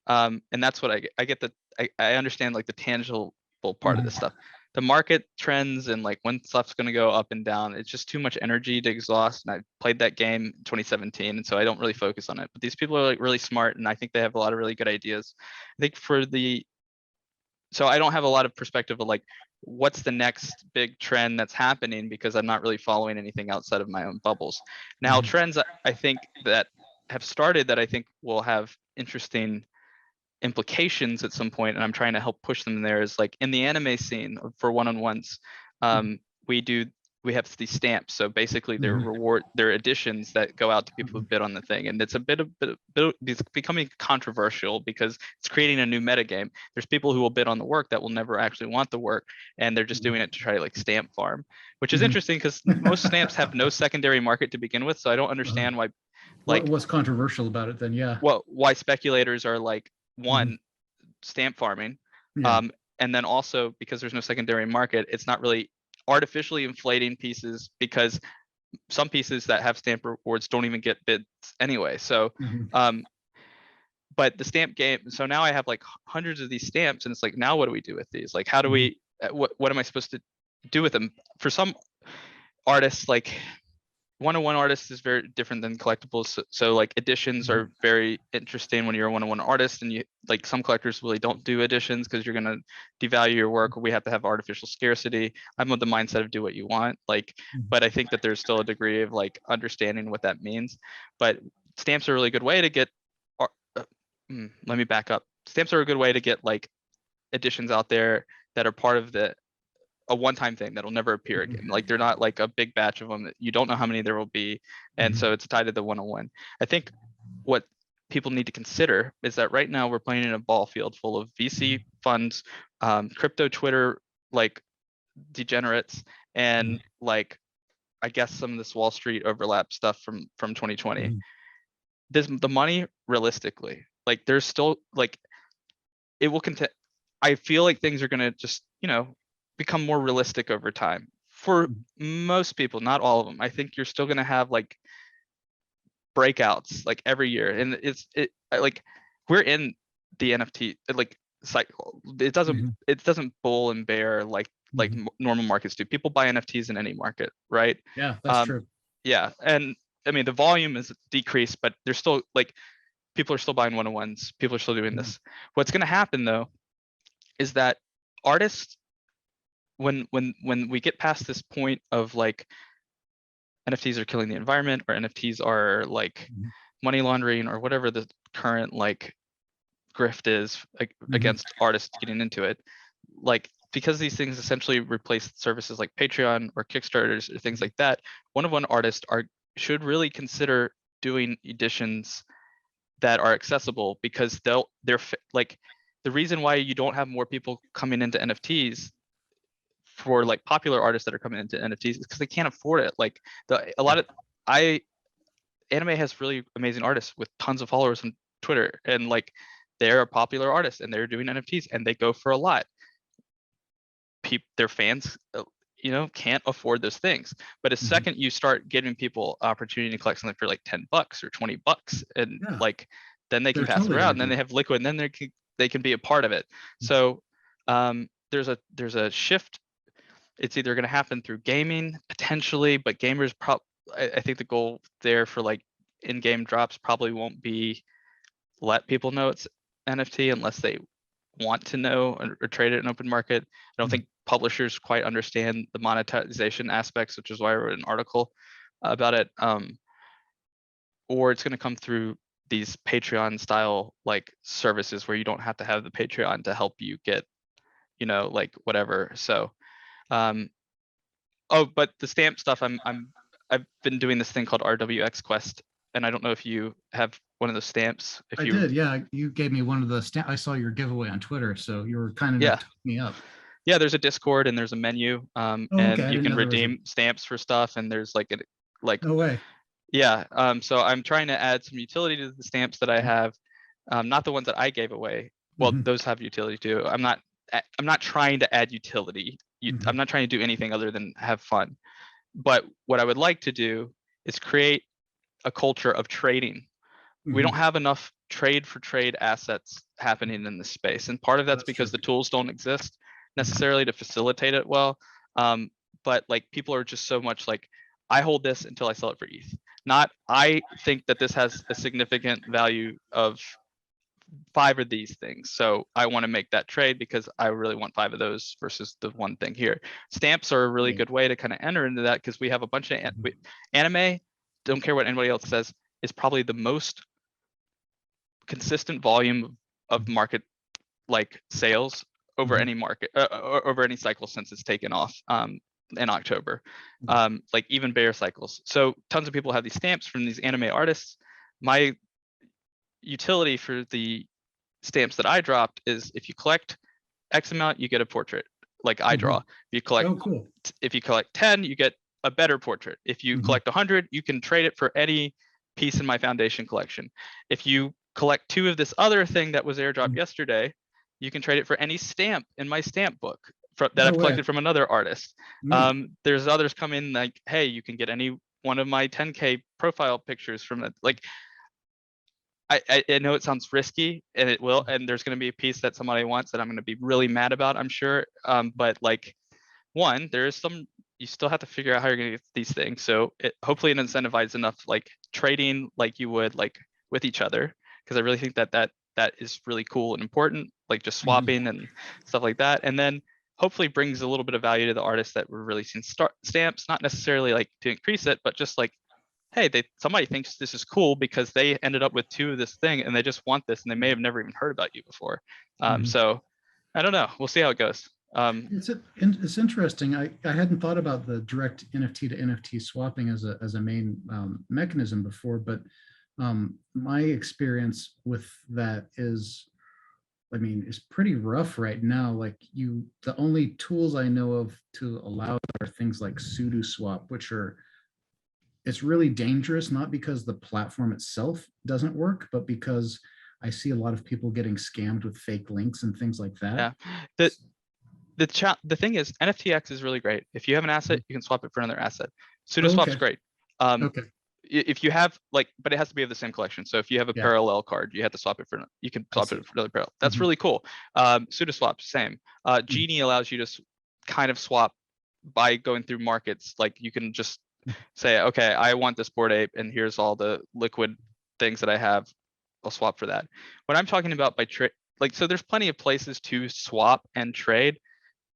And that's what I get that I understand like the tangible part of this stuff. The market trends and like when stuff's going to go up and down, it's just too much energy to exhaust. And I played that game in 2017, and so I don't really focus on it. But these people are like really smart, and I think they have a lot of really good ideas. I think so I don't have a lot of perspective of like what's the next big trend that's happening, because I'm not really following anything outside of my own bubbles. Now, trends I think that have started that I think will have interesting implications at some point, and I'm trying to help push them there, is like in the anime scene for one-on-ones, we have these stamps. So basically they're additions that go out to people who bid on the thing. And it's it's becoming controversial because it's creating a new metagame. There's people who will bid on the work that will never actually want the work, and they're just doing it to try to like stamp farm, which is interesting because most stamps have no secondary market to begin with. So I don't understand why, like, what's controversial about it then? Yeah. Well, why speculators are like, one, stamp farming, and then also because there's no secondary market, it's not really artificially inflating pieces, because some pieces that have stamp rewards don't even get bids anyway. So but the stamp game, so now I have like hundreds of these stamps, and it's like, now what do we do with these? Like, how do we what am I supposed to do with them? For some artists, like one-on-one artists is very different than collectibles. So like editions are very interesting when you're a one-on-one artist, and you like some collectors really don't do editions because you're going to devalue your work, or we have to have artificial scarcity. I'm of the mindset of do what you want, like, but I think that there's still a degree of like understanding what that means. But stamps are a really good way to get let me back up. Stamps are a good way to get like editions out there that are part of a one-time thing that'll never appear again. Like they're not like a big batch of them that you don't know how many there will be. And so it's tied to the one-on-one. I think what people need to consider is that right now we're playing in a ball field full of VC funds, crypto Twitter, like degenerates, and like, I guess some of this Wall Street overlap stuff from 2020. The money, realistically, like there's still like, it will continue. I feel like things are going to just, become more realistic over time for most people, not all of them. I think you're still going to have like breakouts like every year, and like we're in the NFT like cycle. It doesn't bull and bear like normal markets do. People buy NFTs in any market, right? Yeah, that's true. Yeah, and I mean the volume is decreased, but there's still like people are still buying one-on-ones. People are still doing this. What's going to happen though is that artists, when we get past this point of like NFTs are killing the environment, or NFTs are like money laundering, or whatever the current like grift is against artists getting into it, like, because these things essentially replace services like Patreon or Kickstarters or things like that, one-on-one artists should really consider doing editions that are accessible, because they're like, the reason why you don't have more people coming into NFTs for like popular artists that are coming into NFTs is because they can't afford it. Like anime has really amazing artists with tons of followers on Twitter, and like they're a popular artist and they're doing NFTs and they go for a lot. Their fans, can't afford those things. But a second you start giving people opportunity to collect something for like $10 or $20, and like then they can pass it around, and then they have liquid, and then they can be a part of it. So there's a shift. It's either going to happen through gaming potentially, but gamers I think the goal there for like in-game drops probably won't be let people know it's NFT unless they want to know or trade it in open market. I don't think publishers quite understand the monetization aspects, which is why I wrote an article about it. Or it's going to come through these Patreon style like services where you don't have to have the Patreon to help you get, like whatever. So but the stamp stuff, I've been doing this thing called RWX Quest, and I don't know if you have one of those stamps. I did, yeah. You gave me one of the stamp. I saw your giveaway on Twitter, so you were kind enough to hook me up. Yeah, there's a Discord and there's a menu, and you can redeem stamps for stuff, and there's like no way. Yeah, so I'm trying to add some utility to the stamps that I have, not the ones that I gave away, well, those have utility too. I'm not trying to add utility. I'm not trying to do anything other than have fun. But what I would like to do is create a culture of trading. We don't have enough trade for trade assets happening in this space. And part of that's because the tools don't exist necessarily to facilitate it well. But like people are just so much like, I hold this until I sell it for ETH. Not, I think that this has a significant value of 5 of these things. So I want to make that trade because I really want 5 of those versus the one thing here. Stamps are a really good way to kind of enter into that because we have a bunch of anime, don't care what anybody else says, is probably the most consistent volume of market like sales over any market over any cycle since it's taken off in October, like even bear cycles. So tons of people have these stamps from these anime artists. My utility for the stamps that I dropped is if you collect X amount, you get a portrait like I draw. If you collect, if you collect 10, you get a better portrait. If you collect 100, you can trade it for any piece in my foundation collection. If you collect 2 of this other thing that was airdropped yesterday, you can trade it for any stamp in my stamp book that I've collected from another artist. There's others come in like, hey, you can get any one of my 10K profile pictures from that. Like, I know it sounds risky, and it will, and there's going to be a piece that somebody wants that I'm going to be really mad about, I'm sure. But like, one, there's some, you still have to figure out how you're going to get these things. So hopefully it incentivizes enough like trading like you would like with each other, because I really think that is really cool and important, like just swapping and stuff like that. And then hopefully brings a little bit of value to the artists that were releasing stamps, not necessarily like to increase it, but just like, hey, somebody thinks this is cool because they ended up with 2 of this thing and they just want this and they may have never even heard about you before. So I don't know. We'll see how it goes. It's interesting. I hadn't thought about the direct NFT to NFT swapping as a main mechanism before, but my experience with that is, I mean, is pretty rough right now. Like the only tools I know of to allow are things like pseudo swap, which are, it's really dangerous, not because the platform itself doesn't work, but because I see a lot of people getting scammed with fake links and things like that. Yeah. The thing is, NFTX is really great. If you have an asset, you can swap it for another asset. Pseudo swap's great. If you have like, but it has to be of the same collection. So if you have a parallel card, you have to swap it for, you can swap it for another parallel. That's really cool. Pseudo swap, same. Genie allows you to kind of swap by going through markets. Like you can just say, okay, I want this Bored Ape, and here's all the liquid things that I have. I'll swap for that. What I'm talking about by trade, like, so there's plenty of places to swap and trade,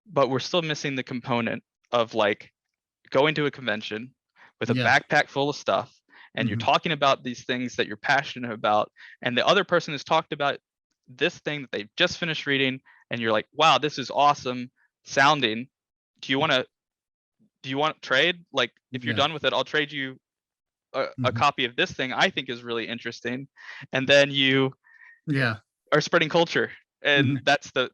but we're still missing the component of like going to a convention with a backpack full of stuff, and you're talking about these things that you're passionate about, and the other person has talked about this thing that they just finished reading, and you're like, wow, this is awesome sounding. Do you want to trade? Like, if you're done with it, I'll trade you a copy of this thing I think is really interesting. And then you are spreading culture. And that's the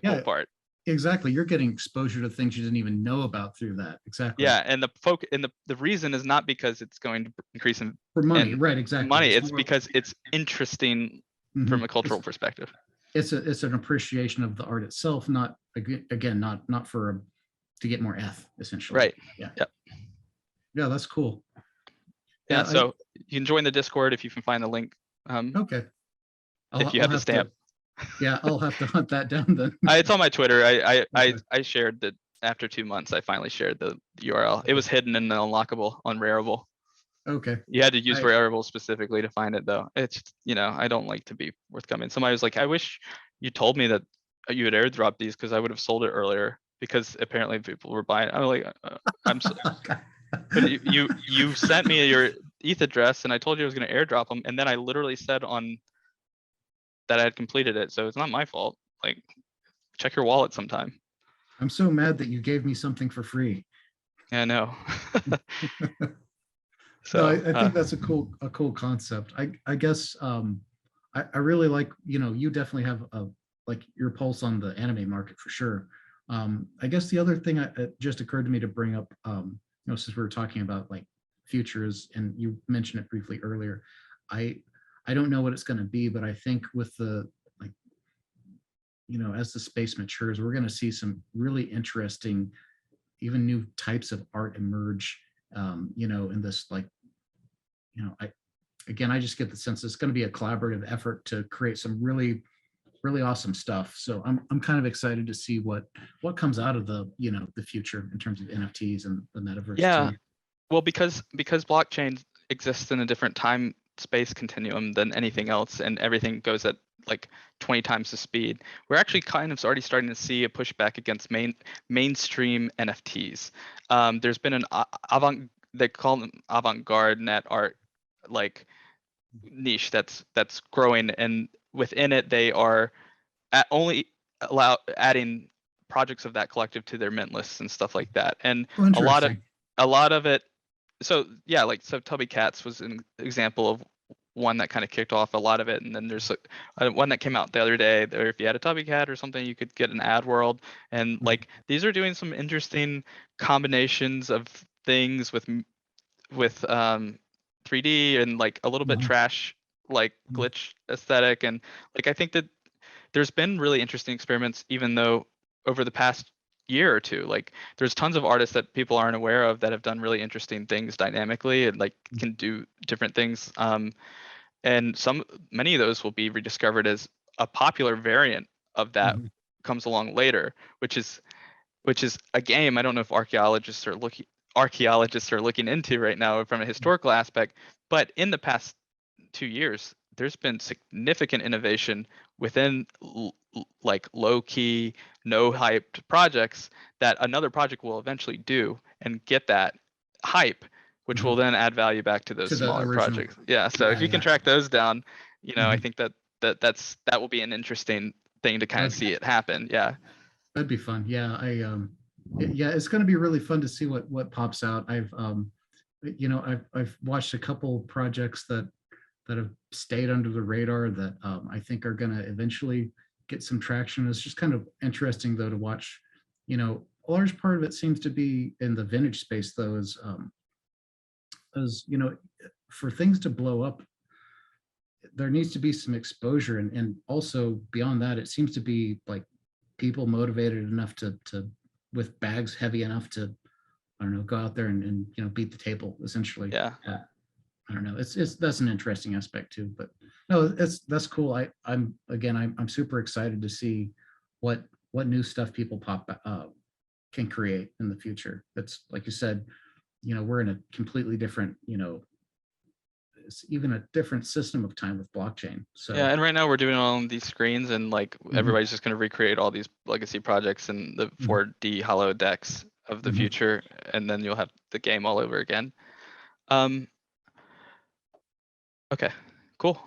cool part. Exactly. You're getting exposure to things you didn't even know about through that. Exactly. Yeah. And the reason is not because it's going to increase in for money, right? Exactly. Money. It's because it's interesting from a cultural perspective. It's an appreciation of the art itself, not again, not for to get more ETH, essentially. Right. Yeah. Yeah, that's cool. Yeah. So you can join the Discord if you can find the link. Okay. If you have the stamp. I'll have to hunt that down then. It's on my Twitter. I shared that after 2 months. I finally shared the URL. It was hidden and unlockable on Rarible. Okay. You had to use Rarible specifically to find it, though. It's, I don't like to be forthcoming. Somebody was like, I wish you told me that you had airdropped these because I would have sold it earlier, because apparently people were buying it. I'm like, I'm so, but you sent me your ETH address and I told you I was going to airdrop them, and then I literally said on that I had completed it, so it's not my fault. Like, check your wallet sometime. I'm so mad that you gave me something for free. Yeah, I know. So no, I think that's a cool concept. I guess I really like, you definitely have like your pulse on the anime market for sure. I guess the other thing it just occurred to me to bring up, since we were talking about like futures, and you mentioned it briefly earlier, I don't know what it's going to be, but I think with the as the space matures, we're going to see some really interesting, even new types of art emerge, in this, like, I just get the sense it's going to be a collaborative effort to create some really, really awesome stuff. So I'm kind of excited to see what comes out of the future in terms of NFTs and the metaverse Yeah, too. well, because blockchain exists in a different time space continuum than anything else, and everything goes at like 20 times the speed, we're actually kind of already starting to see a pushback against mainstream NFTs. There's been an they call them avant-garde net art, like, niche that's growing, and within it they are only adding projects of that collective to their mint lists and stuff like that. And Oh, a lot of interesting. it, so yeah, like, so Tubby Cats was an example of one that kind of kicked off a lot of it. And then there's one that came out the other day, or if you had a Tubby Cat or something, you could get an ad world. And like, these are doing some interesting combinations of things with 3D and like a little bit trash, like glitch aesthetic. And like, I think that there's been really interesting experiments, even though over the past year or two, like, there's tons of artists that people aren't aware of that have done really interesting things dynamically and like can do different things. And many of those will be rediscovered as a popular variant of that comes along later, which is a game I don't know if archaeologists are looking into right now from a historical aspect. But in the past 2 years, there's been significant innovation within like low key, no hyped projects that another project will eventually do and get that hype, which will then add value back to those To the smaller original. projects. Yeah. So if you can Yeah. track those down, I Mhm. think that will be an interesting thing to kind of see it happen. Yeah. That'd be fun. Yeah, it's going to be really fun to see what pops out. I've watched a couple projects that have stayed under the radar that I think are going to eventually get some traction. It's just kind of interesting though to watch. A large part of it seems to be in the vintage space though, as for things to blow up, there needs to be some exposure, and also beyond that, it seems to be like people motivated enough to with bags heavy enough to, I don't know, go out there and beat the table essentially. Yeah. I don't know. It's that's an interesting aspect too. But no, that's cool. I'm super excited to see what new stuff people can create in the future. That's like you said, we're in a completely different, it's even a different system of time with blockchain. So Yeah, and right now we're doing it on these screens, and like everybody's just going to recreate all these legacy projects in the 4D hollow decks of the future, and then you'll have the game all over again. Okay, cool.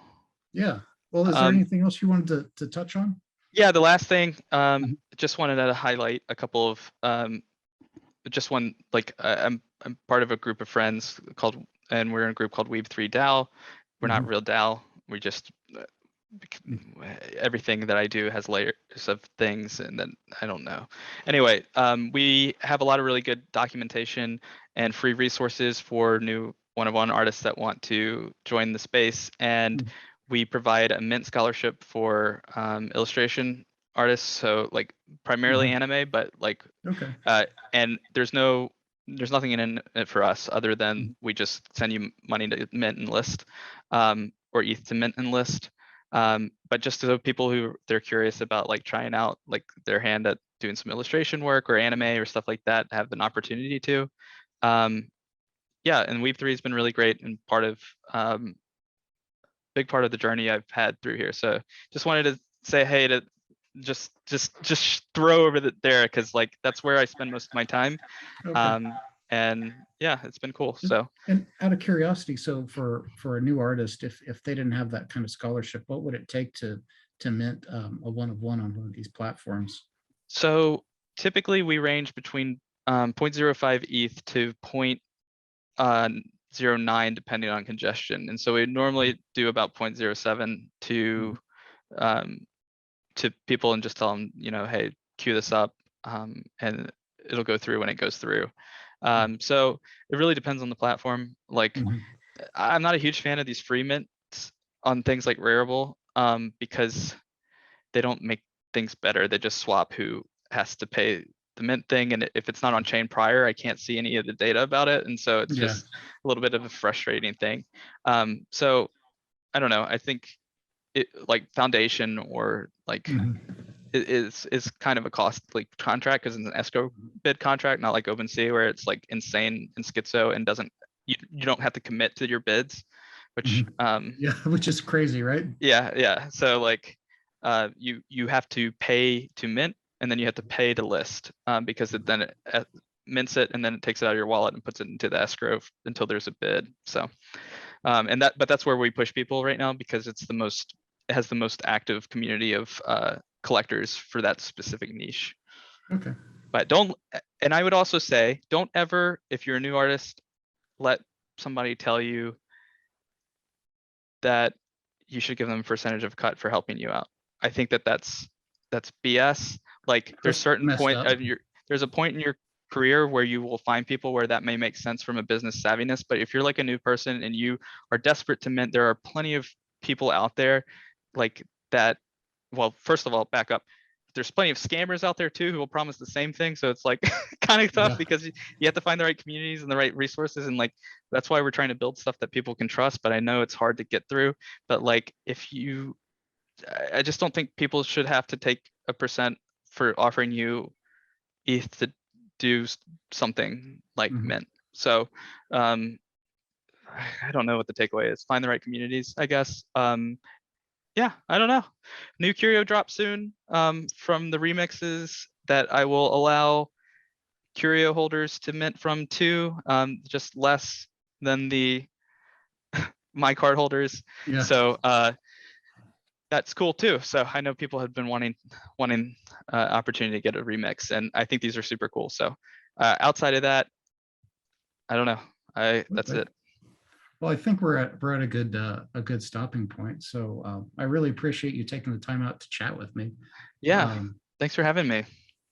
Yeah. Well, is there anything else you wanted to touch on? Yeah, the last thing, just wanted to highlight a couple of just one, like, I'm part of a group of friends and we're in a group called Weeb3 DAO. We're not real DAO. We just everything that I do has layers of things, and then I don't know. Anyway, we have a lot of really good documentation and free resources for new one-on-one artists that want to join the space, and we provide a Mint scholarship for illustration artists, so like primarily anime, but like and there's nothing in it for us other than we just send you money to Mint and list, or ETH to Mint and list. But just to people who they're curious about like trying out like their hand at doing some illustration work or anime or stuff like that, have an opportunity to. Yeah, and Weeb3 has been really great and big part of the journey I've had through here. So just wanted to say hey to just throw over there, because like that's where I spend most of my time. And yeah, it's been cool. So, and out of curiosity, so for a new artist, if they didn't have that kind of scholarship, what would it take to mint a one-of-one on one of these platforms? So typically we range between 0.05 ETH to 0.09 depending on congestion, and so we normally do about 0.07 to people and just tell them, hey, queue this up, and it'll go through when it goes through. So it really depends on the platform. Like, I'm not a huge fan of these free mints on things like Rarible, because they don't make things better. They just swap who has to pay the mint thing, and if it's not on chain prior, I can't see any of the data about it, and so it's Yeah. just a little bit of a frustrating thing. So I don't know. I think it like Foundation or like Mhm. is kind of a costly contract because it's an escrow bid contract, not like OpenSea where it's like insane and schizo and doesn't you don't have to commit to your bids, which Yeah, which is crazy, right? yeah. So like you have to pay to mint and then you have to pay to list because then it mints it and then it takes it out of your wallet and puts it into the escrow until there's a bid. So but that's where we push people right now because it has the most active community of collectors for that specific niche. Okay. But and I would also say, don't ever, if you're a new artist, let somebody tell you that you should give them a percentage of cut for helping you out. I think that's BS. Like there's That's certain messed point up. of there's a point in your career where you will find people where that may make sense from a business savviness. But if you're like a new person and you are desperate to mint, there are plenty of people out there like that. Well, first of all, back up. There's plenty of scammers out there too who will promise the same thing. So it's like kind of tough Yeah. because you have to find the right communities and the right resources. And like, that's why we're trying to build stuff that people can trust, but I know it's hard to get through. But like, I just don't think people should have to take a percent for offering you ETH to do something like Mhm. mint. So I don't know what the takeaway is. Find the right communities, I guess. Yeah, I don't know. New Curio drop soon from the remixes that I will allow Curio holders to mint from too, just less than the my card holders. Yeah. So that's cool too. So I know people have been wanting opportunity to get a remix, and I think these are super cool. So outside of that, I don't know. That's Okay. it. Well, I think we're at a good stopping point. So I really appreciate you taking the time out to chat with me. Yeah. Um, Thanks for having me.